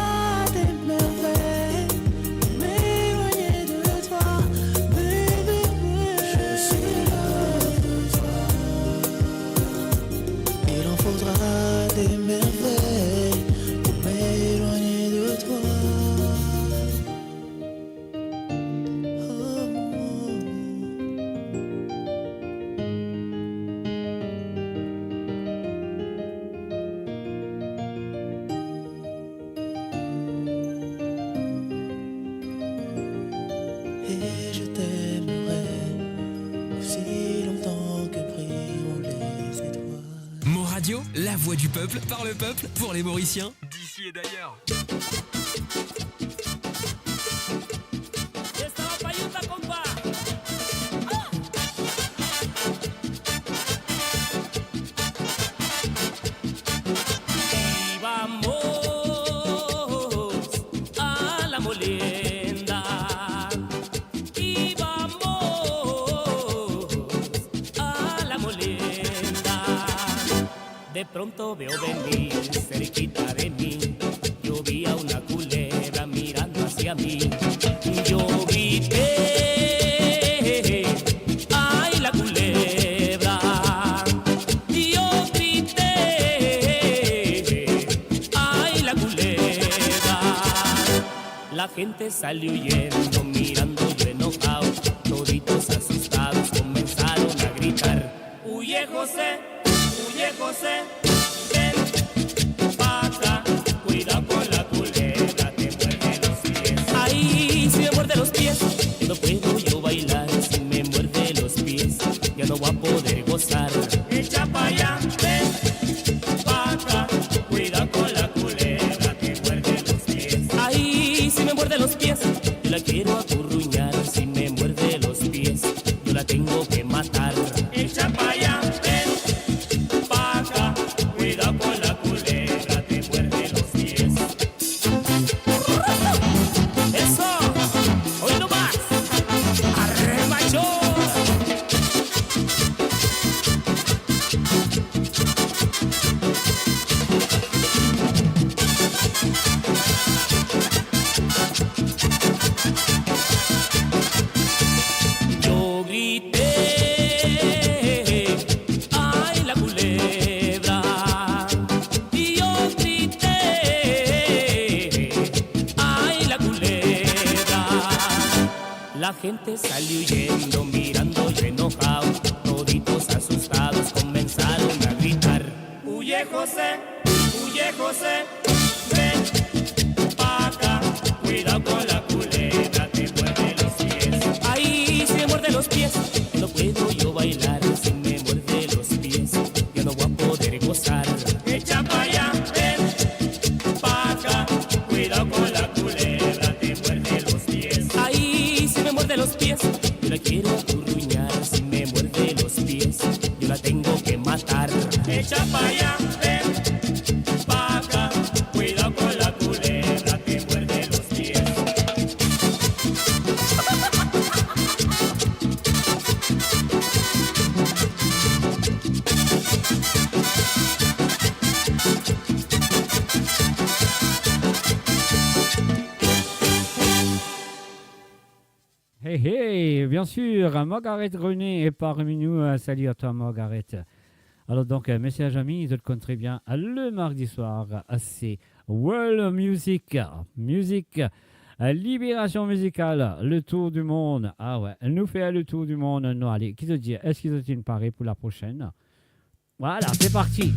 des merveilles pour m'éloigner de toi, bébé. Je suis là pour toi. Il en faudra des merveilles pour m'éloigner de toi. Et je t'aimerai aussi longtemps que brilleront les étoiles. Mon Radio, la voix du peuple, par le peuple, pour les Mauriciens, d'ici et d'ailleurs. Y vamos a la molienda. Y vamos a la molienda. De pronto veo venir cerquita de mí. Yo vi a una culebra mirando hacia mí. Yo grité, ay la culebra. Yo grité, ay la culebra. La gente salió huyendo, mirando yo enojado. Toditos asustados comenzaron a gritar: huye José, ven pa' acá. Cuidado con la culebra, te muerde los pies. Ay, si me muerde los pies, ya no puedo yo bailar. Si me muerde los pies, ya no voy a poder gozar. Echa pa' allá, ven pa' acá. Cuidado con la culebra, te muerde los pies. Ay, si me muerde los pies, yo la quiero acurruñar. Si me muerde los pies, yo la tengo que matar. Echa pa' allá, ven pa' acá. Cuidado con la culebra, te muerde los pies. Eso, hoy no más. Arremacho. gente salió huyendo, mirando yo enojado. Toditos asustados comenzaron a gritar. Huye José, ven pa' acá. Cuidado con la culebra, te muerde los pies. Ay, si me muerde los pies, no puedo yo bailar. Si me muerde los pies, ya no voy a poder gozar. Echa pa' allá, ven pa' acá. Cuidado con la culebra, te muerde los pies. Ay, si me muerde los pies, yo la quiero acurruñar. Si me muerde los pies, yo la tengo que matar. Echa pa' allá, ven pa' acá. Cuidado con la culebra, te muerde los pies. Hey, hey, bien sûr, Margaret René est parmi nous. Salut à toi, Margaret. Alors donc, messieurs et amis, je le connais très bien. Le mardi soir, c'est World Music, libération musicale, le tour du monde. Ah ouais, elle nous fait le tour du monde. Non, allez, qui te dit, est-ce qu'ils ont une parée pour la prochaine? Voilà, c'est parti.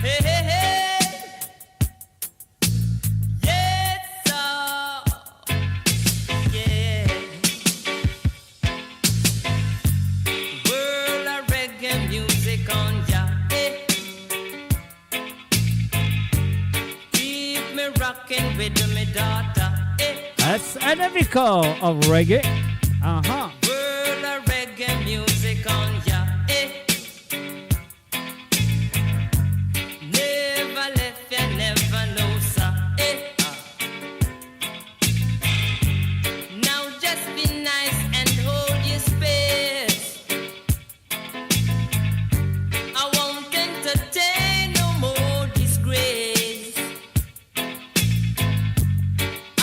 Hey, hey, hey. Yes, sir. Yeah. World of reggae music on ya. Hey. Keep me rocking with me daughter. Hey. That's an echo of reggae. Uh-huh. World of reggae music on ya. Hey. Never left ya, never know, sir. Hey. Now just be nice and hold your space. I won't entertain no more disgrace.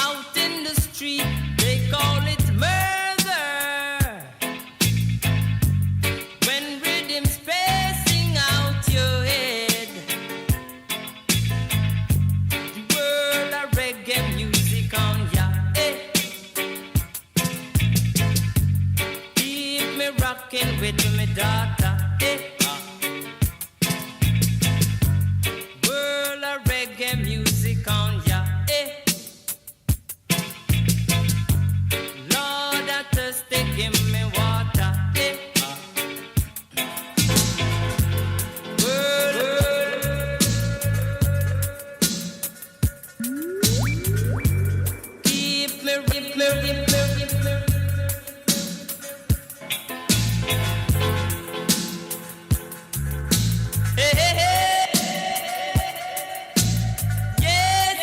Out in the street, they call it murder. When rhythm's passing out your head, the world of reggae music on ya. Hey. Keep me rocking with me daughter. Hey. World of reggae music on ya. Hey. Lord, I thirsty, give me water. Hey. Keep me. Hey, hey, hey. Yes.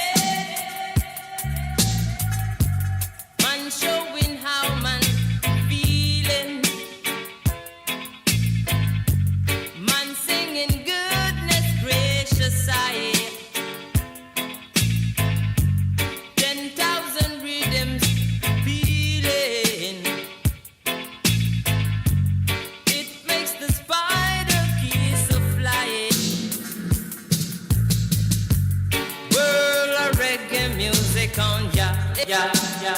Man showing how man feeling. Man singing goodness gracious I. 10,000 rhythms beating. It makes the spider keys a flying. World of reggae music on ya, ya, ya.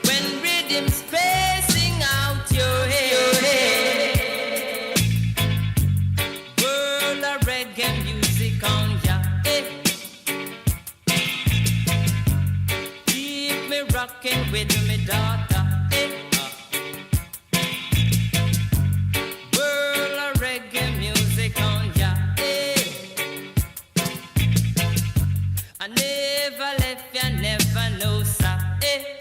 When rhythm's passing out your head, world of reggae music on ya. Hey. Keep me rocking with me daughter. Hey. World of reggae music on ya. Hey. I never left ya, never know, sir. Hey.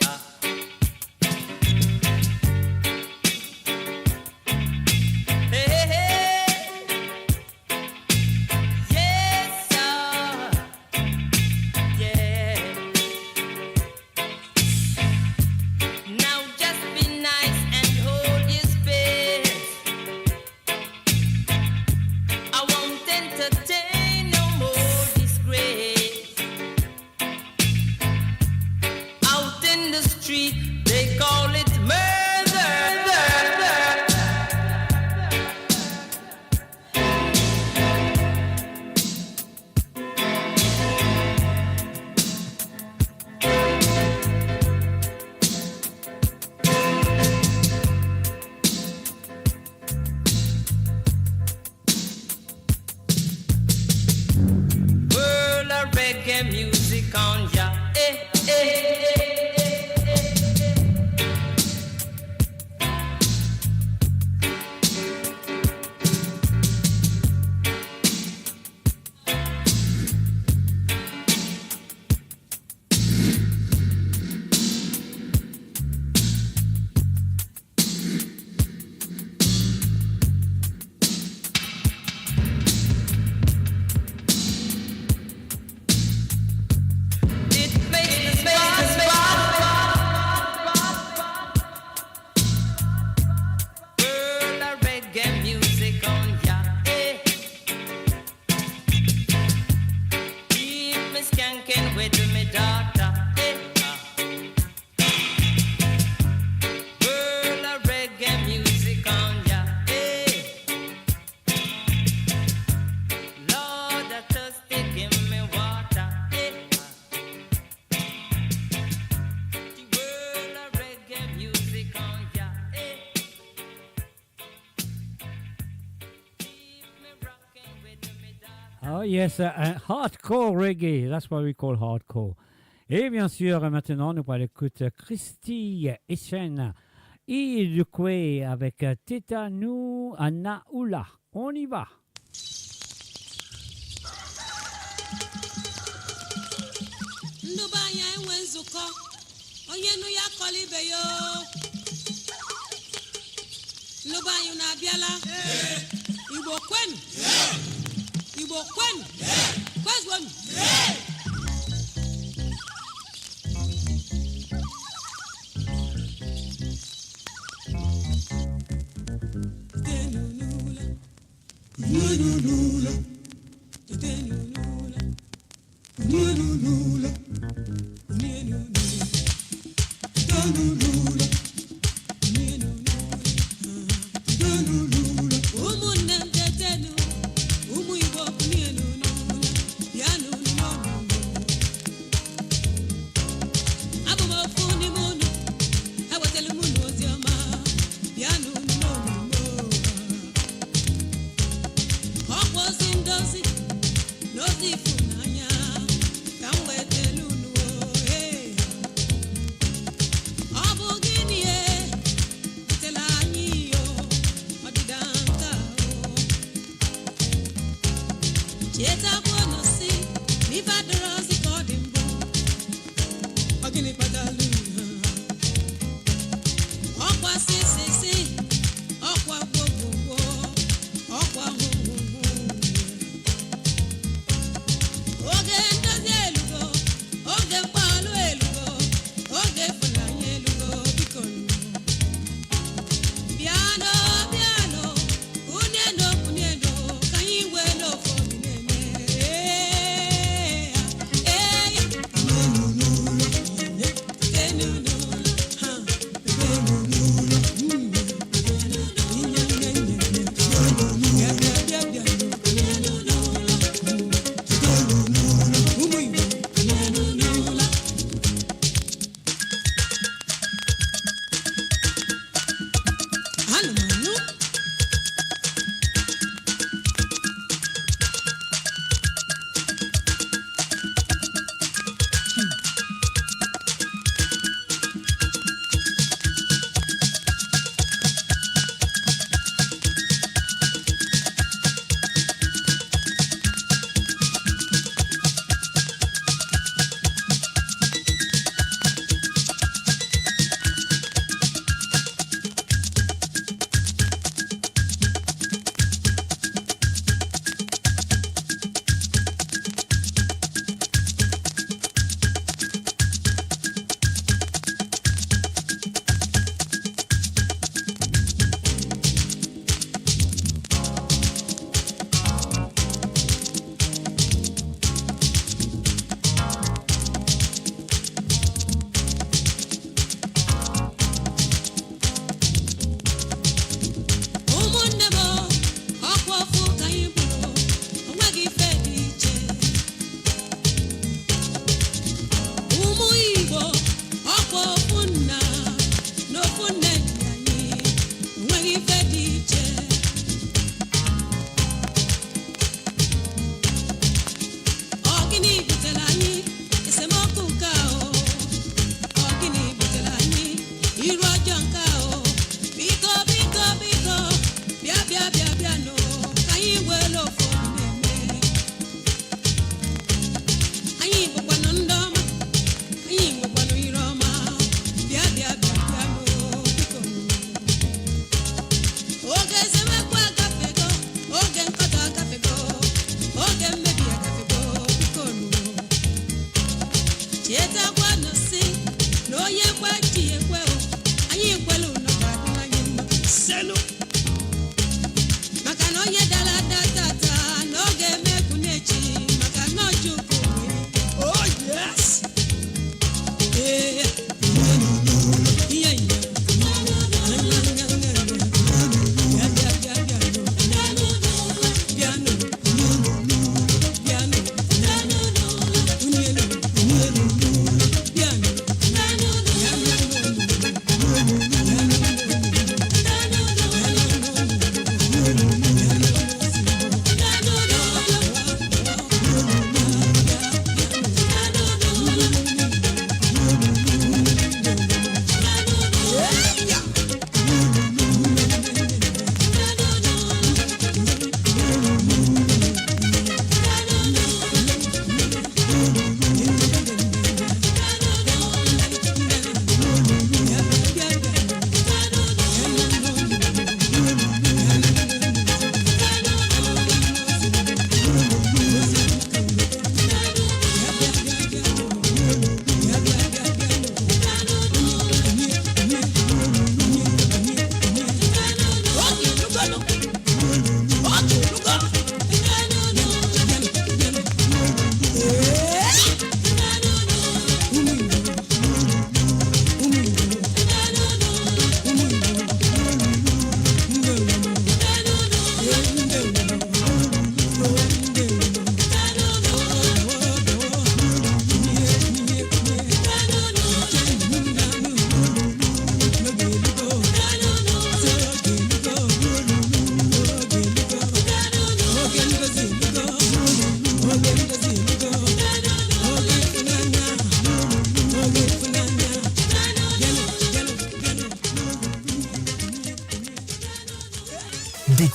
street, they call it murder. World of reggae music on ya, eh, eh. Oh yes, hardcore reggae, that's what we call hardcore. Et bien sûr, maintenant, nous allons écouter Christy Echen et le Kwe avec Teta Nu Anaula. On y va. Ndubanya enwe nzukọ onye nụ ya kọla ibe yo Ndubanya na-abịala Igbo kwenu Igbo kwenu kwezwenu Nulula Nulula Nulula Ọ bụ gịnị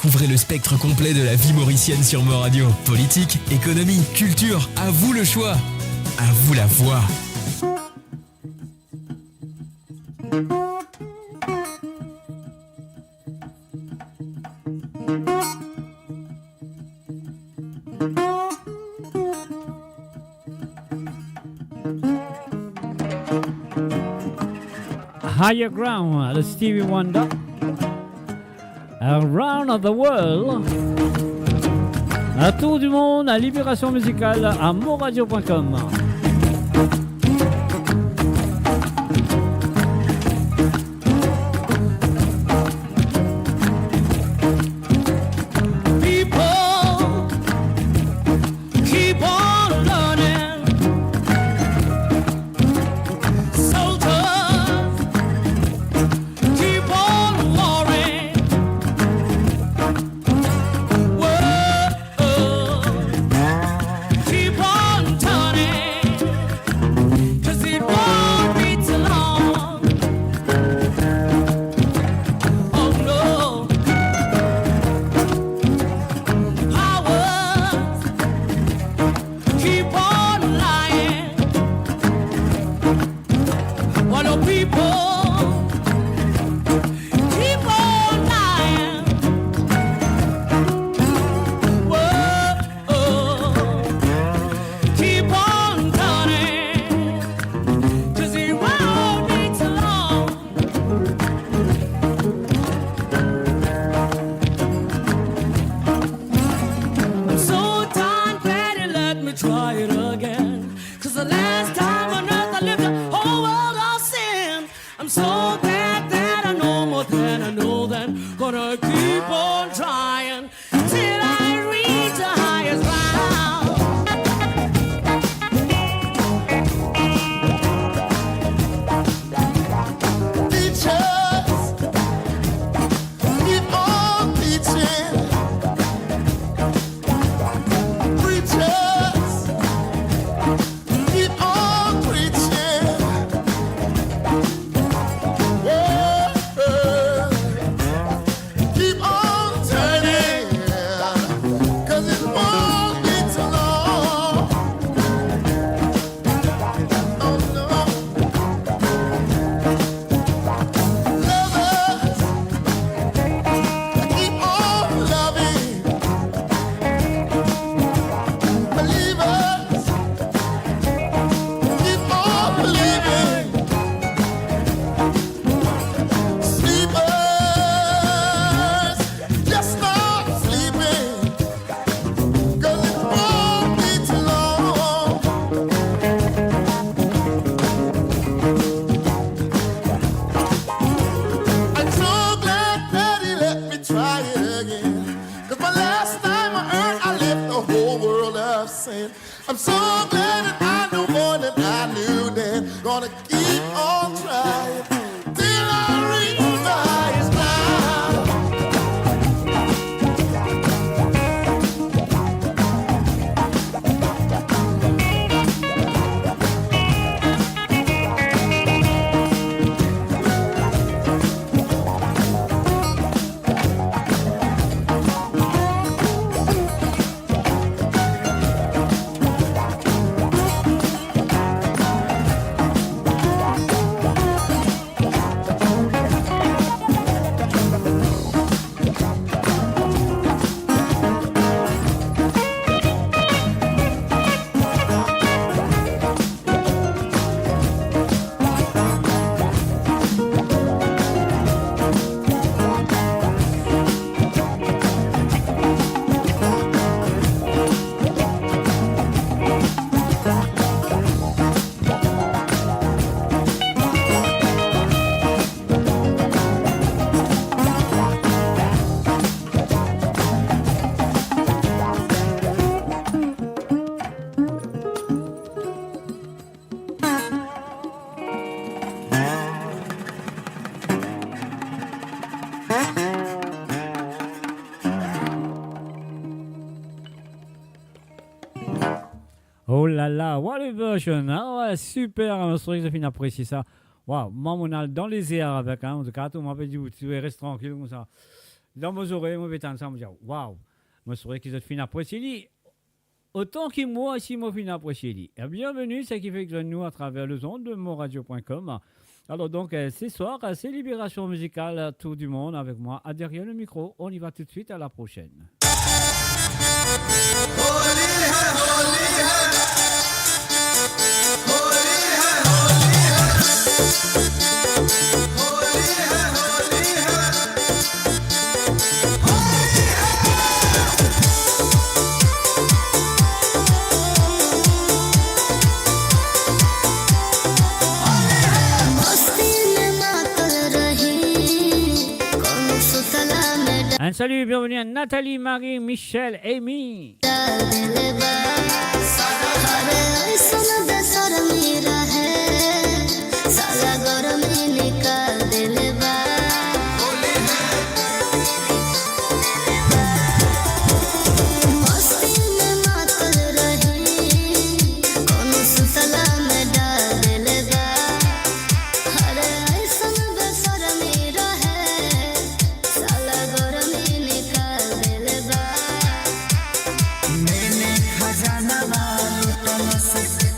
Découvrez le spectre complet de la vie mauricienne sur Mo Radio. Politique, économie, culture, à vous le choix. À vous la voix. Higher Ground, le Stevie Wonder. Around the World. Un tour du monde à Libération Musicale à moradio.com. keep on trying till I reach the highest cloud. Oh là là, what a version! Ah ouais, super, je suis sûr que vous apprécié ça. Waouh, moi, on a dans les airs avec, hein, en tout cas, tout le monde dit, tu restes tranquille comme ça. Dans vos oreilles, moi, je vais ensemble dire, waouh, je suis sûr que vous avez apprécié. Autant que moi, si moi, je apprécié. Et bienvenue, c'est qui fait que nous, à travers le son de moradio.com. Alors, donc, ce soir, c'est Libération musicale, tout du monde avec moi, à derrière le micro. On y va tout de suite, à la prochaine. Un salut, bienvenue à Nathalie, Marie, Michel, Amy.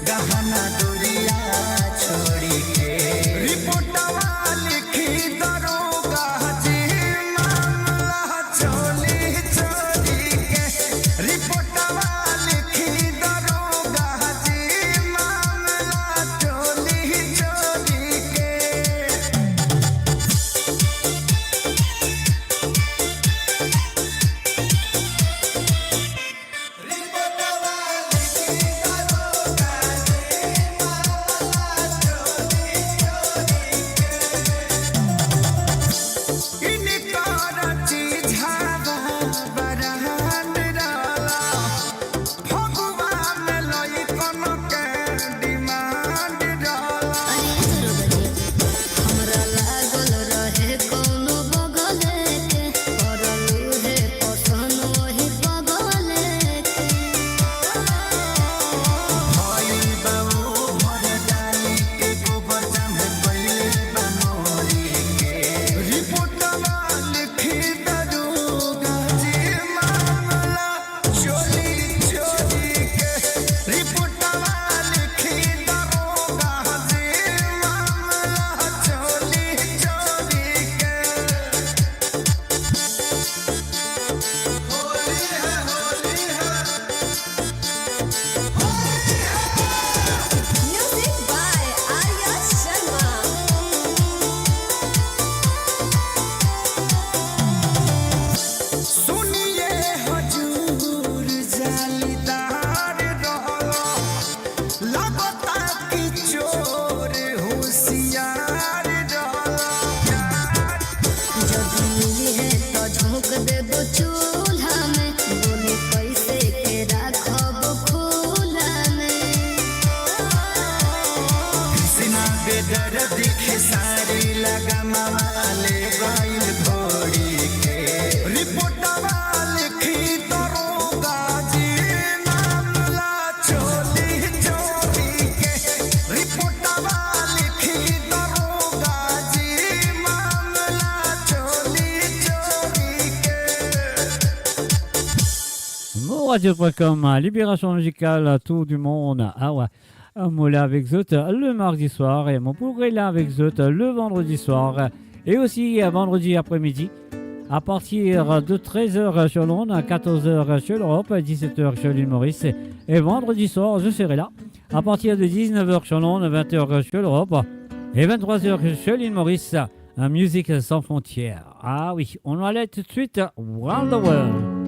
गहना दुरिया छोड़ दर्द खेसारी लगा मवाले गाइल घोड़ी के रिपोर्टवा लिखी दरोगा जी मामला चोली चोरी के रिपोर्टवा लिखी दरोगा जी मामला चोली चोरी के Radio.com, Libération musicale, tout du monde. Ah ouais. Moi là avec Zot le mardi soir et mon pourrait là avec Zot le vendredi soir et aussi vendredi après-midi à partir de 13h sur l'onde, à 14h sur l'Europe, 17h sur l'île Maurice et vendredi soir je serai là à partir de 19h sur l'onde, 20h sur l'Europe et 23h sur l'île Maurice. Musique sans frontières. Ah oui, on va aller tout de suite Round the World.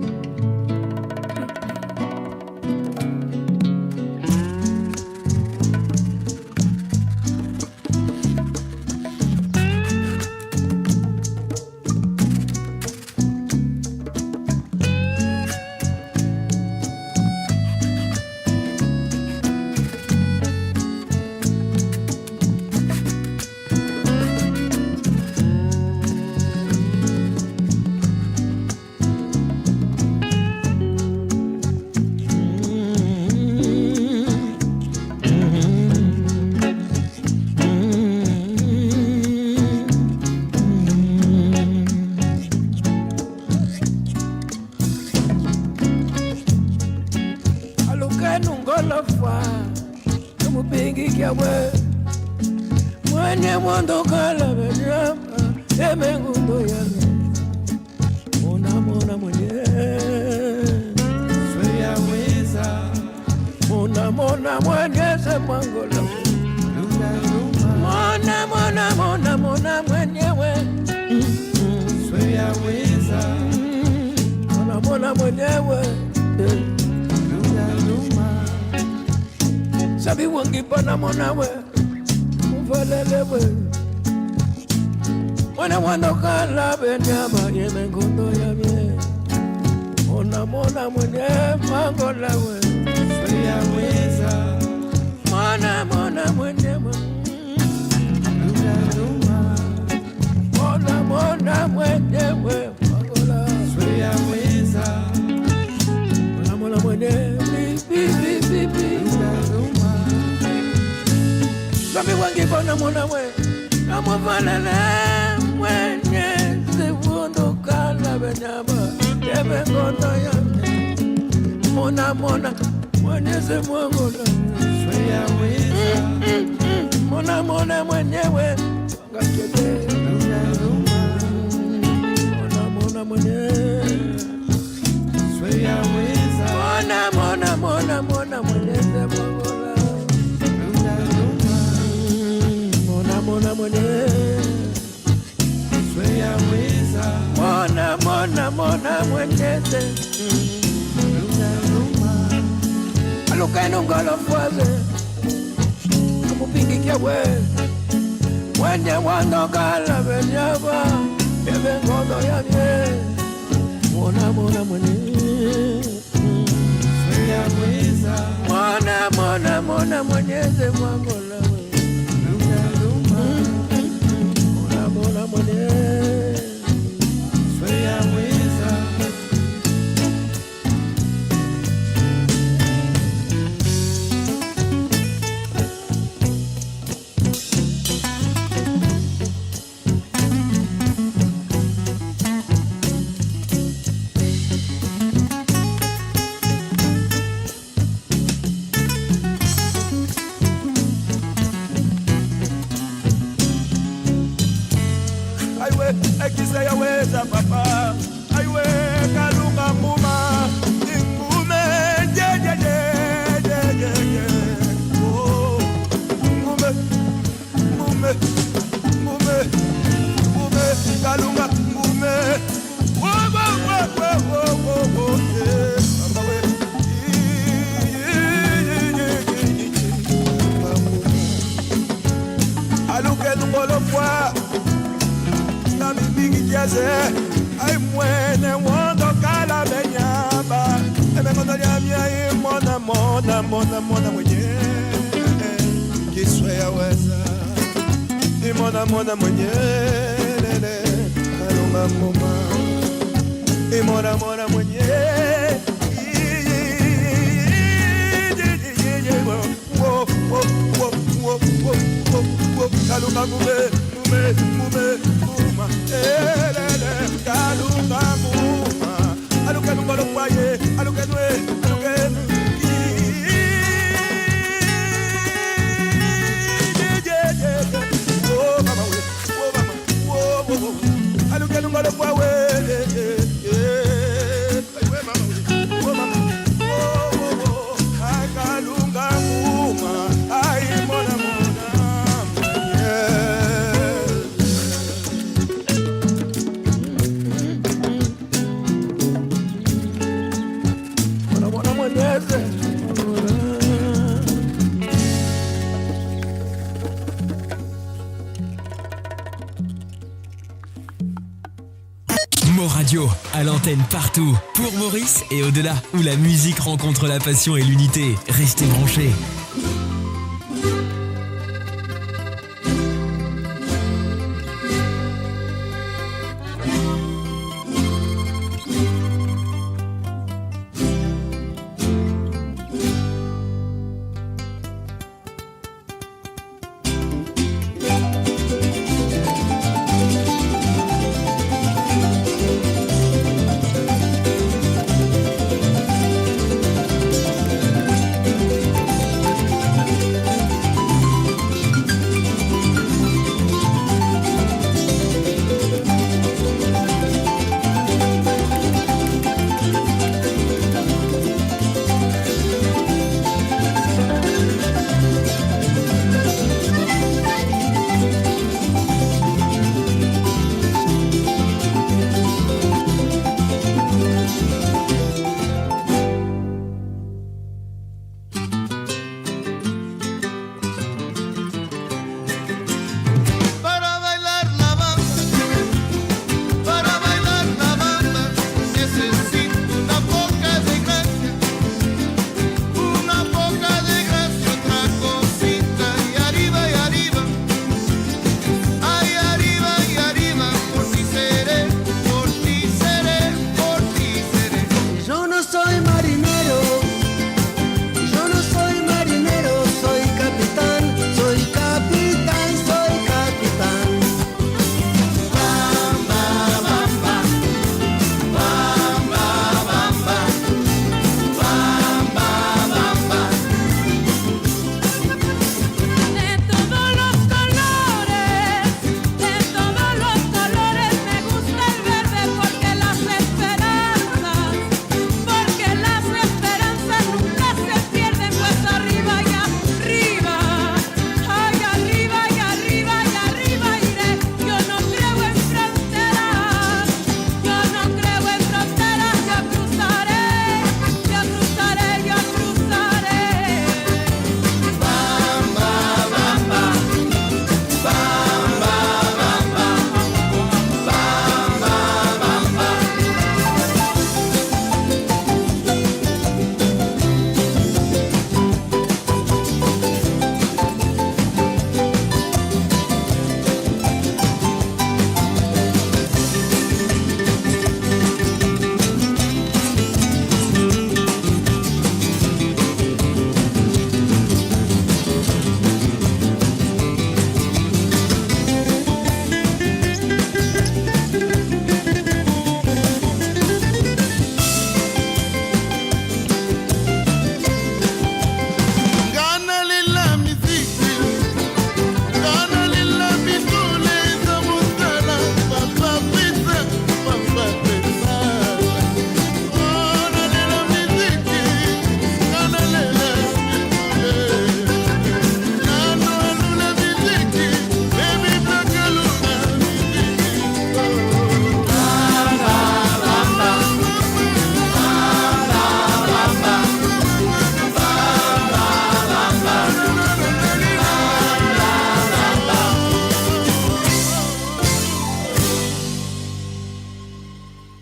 Sabi wangi pana mona we Mvalele we Mwana kala benyama Yeme ngondo ya mie Mona mwenye mangola we Swea weza Mona mwenye Mona mwenye we mangola Swea weza Mona mwenye Bi Sabi wangi pana mona we Namuvalele mwenye Sivundo kala benyama Yeme ngondo ya Mona mwenye semwangola Swea weza Mona mwenyewe Ngakede Mona mwenye Swea weza Mona mwenye semwangola Mona mwenye Swea weza Mona mwenye Alukeno ngalo fwaze Amupingi kia we Mwenye wando kala benyaba Ebe ngondo ya mie Mona mwenye Swea weza Mona mwenye zemwangola Mona mwenye Swea weza Ekisayaweza papa aiwe kalunga muma ngume je oh ngume kalunga ngume wo aluke ngolo kwa Ay mwene wando kala benyaba Ebe ngondo ya mia mona mwenye Kiswea weza mona mona mwenyelele kalunga muma imona mona mwenye kalunga mume muma elele kalunga muma alukenunga lokwaye alukenwe Radio, à l'antenne partout, pour Maurice et au-delà, où la musique rencontre la passion et l'unité. Restez branchés.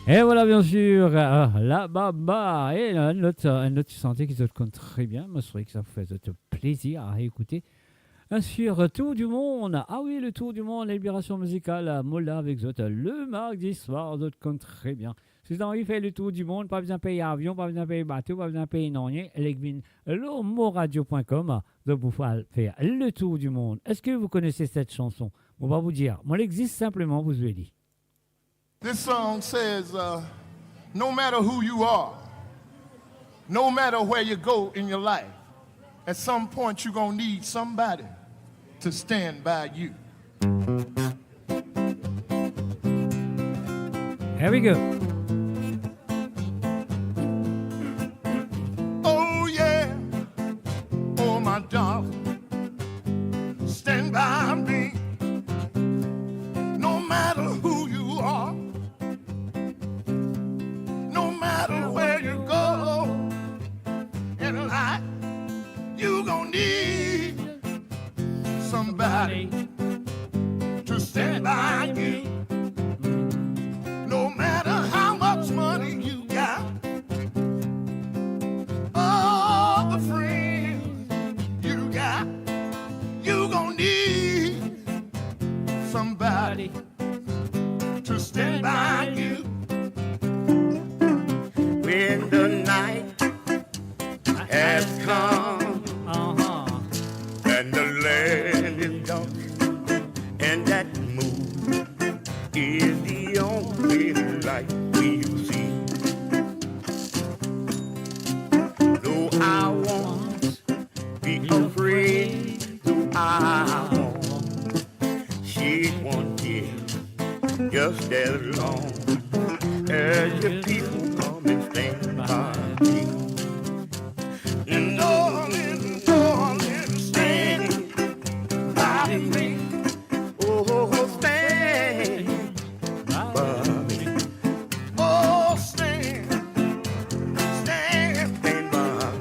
Et voilà, bien sûr, la baba. Et un autre, tu sentais qu'ils se comptent très bien. Moi, je trouvais que ça faisait plaisir à écouter. sur Tour du Monde. Ah oui, le Tour du Monde, la libération musicale, Molla avec Zot, le mardi soir, Zot compte très bien. Si vous avez envie de faire le Tour du Monde, pas besoin de payer avion, pas besoin de payer bateau, pas besoin de payer non rien. Legvin, moradio.com, de vous faire le Tour du Monde. Est-ce que vous connaissez cette chanson? On va vous dire. Moi, elle existe simplement, vous lui dit. This song says, no matter who you are, no matter where you go in your life, at some point you're going to need somebody to stand by you. Here we go. Oh yeah, oh my darling, stand by me. No matter who you are, no matter where you go in life, you gon' need somebody to stand by you. No matter how much money you got, all the friends you got, you gon' need somebody to stand by you. When the night has come and the land is dark and that moon is the only light we'll see. Though I won't be afraid, though I won't shed one tear, just as long as the people come and stand by me. And darling, darling, stand by me. Oh, stand by me. Oh, stand by.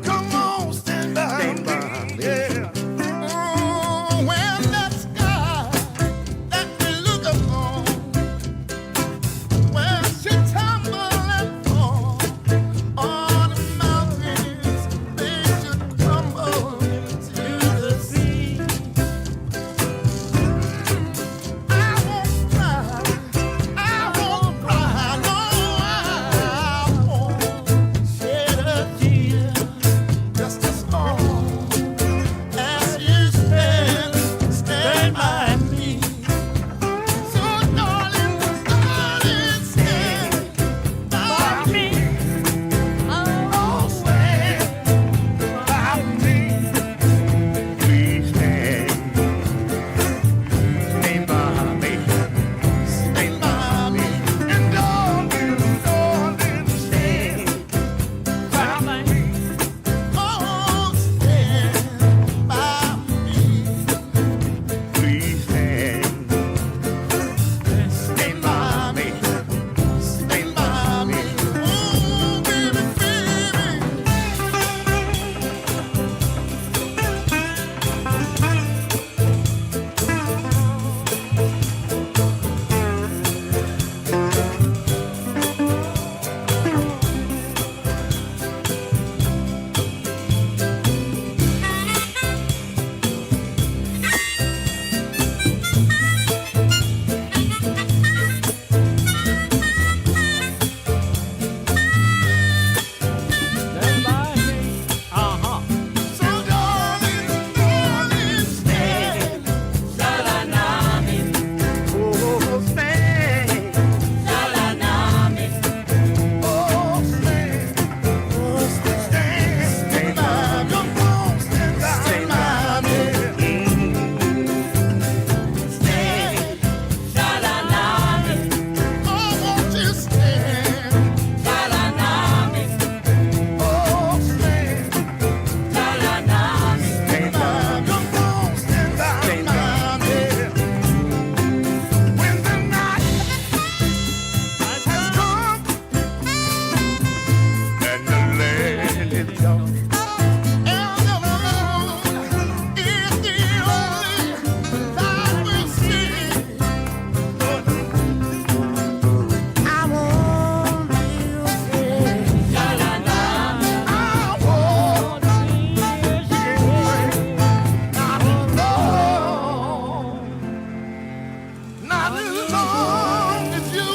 Come on, stand by me. Yeah. Oh, when that sky that we look upon, when she tumble and fall. not as long as you,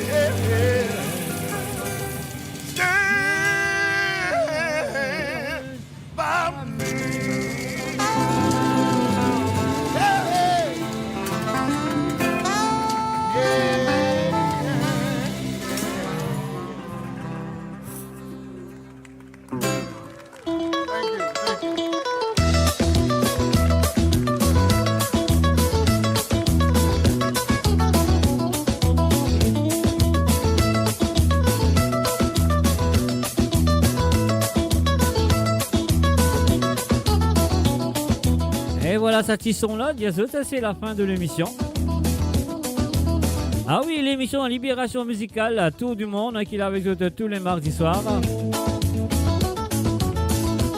yeah. Stand by me. Yeah. Et voilà, ça petit son-là, Diazot, ça c'est la fin de l'émission. Ah oui, l'émission Libération musicale à tour du monde, qu'il a avec vous tous les mardis soirs.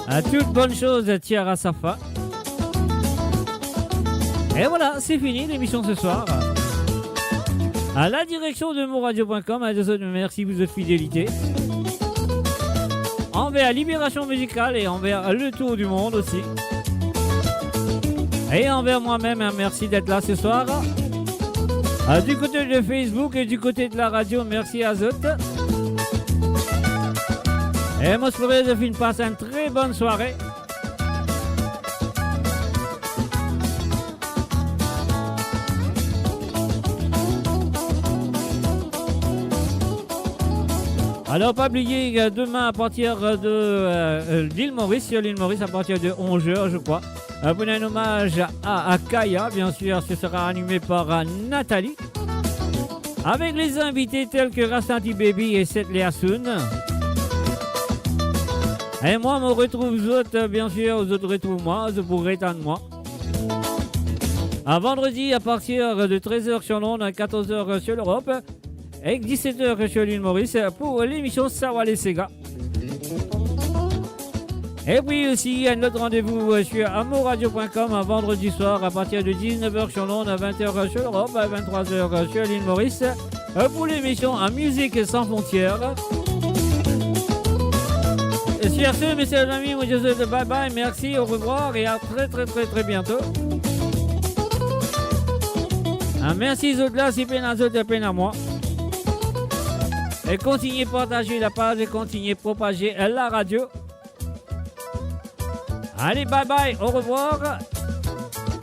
À toute bonne chose tire à sa fin. Et voilà, c'est fini l'émission ce soir. À la direction de monradio.com, à deux autres, merci de votre fidélité. Envers Libération musicale et envers le tour du monde aussi. Et envers moi-même, merci d'être là ce soir. Du côté de Facebook et du côté de la radio, merci à Zot. Et moi, je voudrais de passer une très bonne soirée. Alors, pas oublier, demain à partir de l'île Maurice, sur l'île Maurice, à partir de 11h, je crois. Pour un hommage à Kaya, bien sûr, ce sera animé par Nathalie. Avec les invités tels que Rastanti Baby et Seth Leasoun. Et moi, me retrouve vous autres, bien sûr, vous autres retrouvent moi, vous pourrez attendre moi. À vendredi, à partir de 13h sur Londres, 14h sur l'Europe, et 17h sur l'île Maurice, pour l'émission Sawale Sega. Et puis aussi, un autre rendez-vous sur amourradio.com un vendredi soir à partir de 19h sur Londres, à 20h sur l'Europe, à 23h sur l'île Maurice, pour l'émission en musique sans frontières. Et sur ce, messieurs et amis, moi je vous dis bye bye, merci, au revoir et à très bientôt. Merci aux autres là, si peine à eux, de peine à moi. Et continuez à partager la page et continuez à propager la radio. Allez, bye bye, au revoir.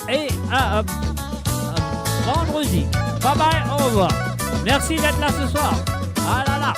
Et à vendredi. Bye bye, au revoir. Merci d'être là ce soir. Ah là là.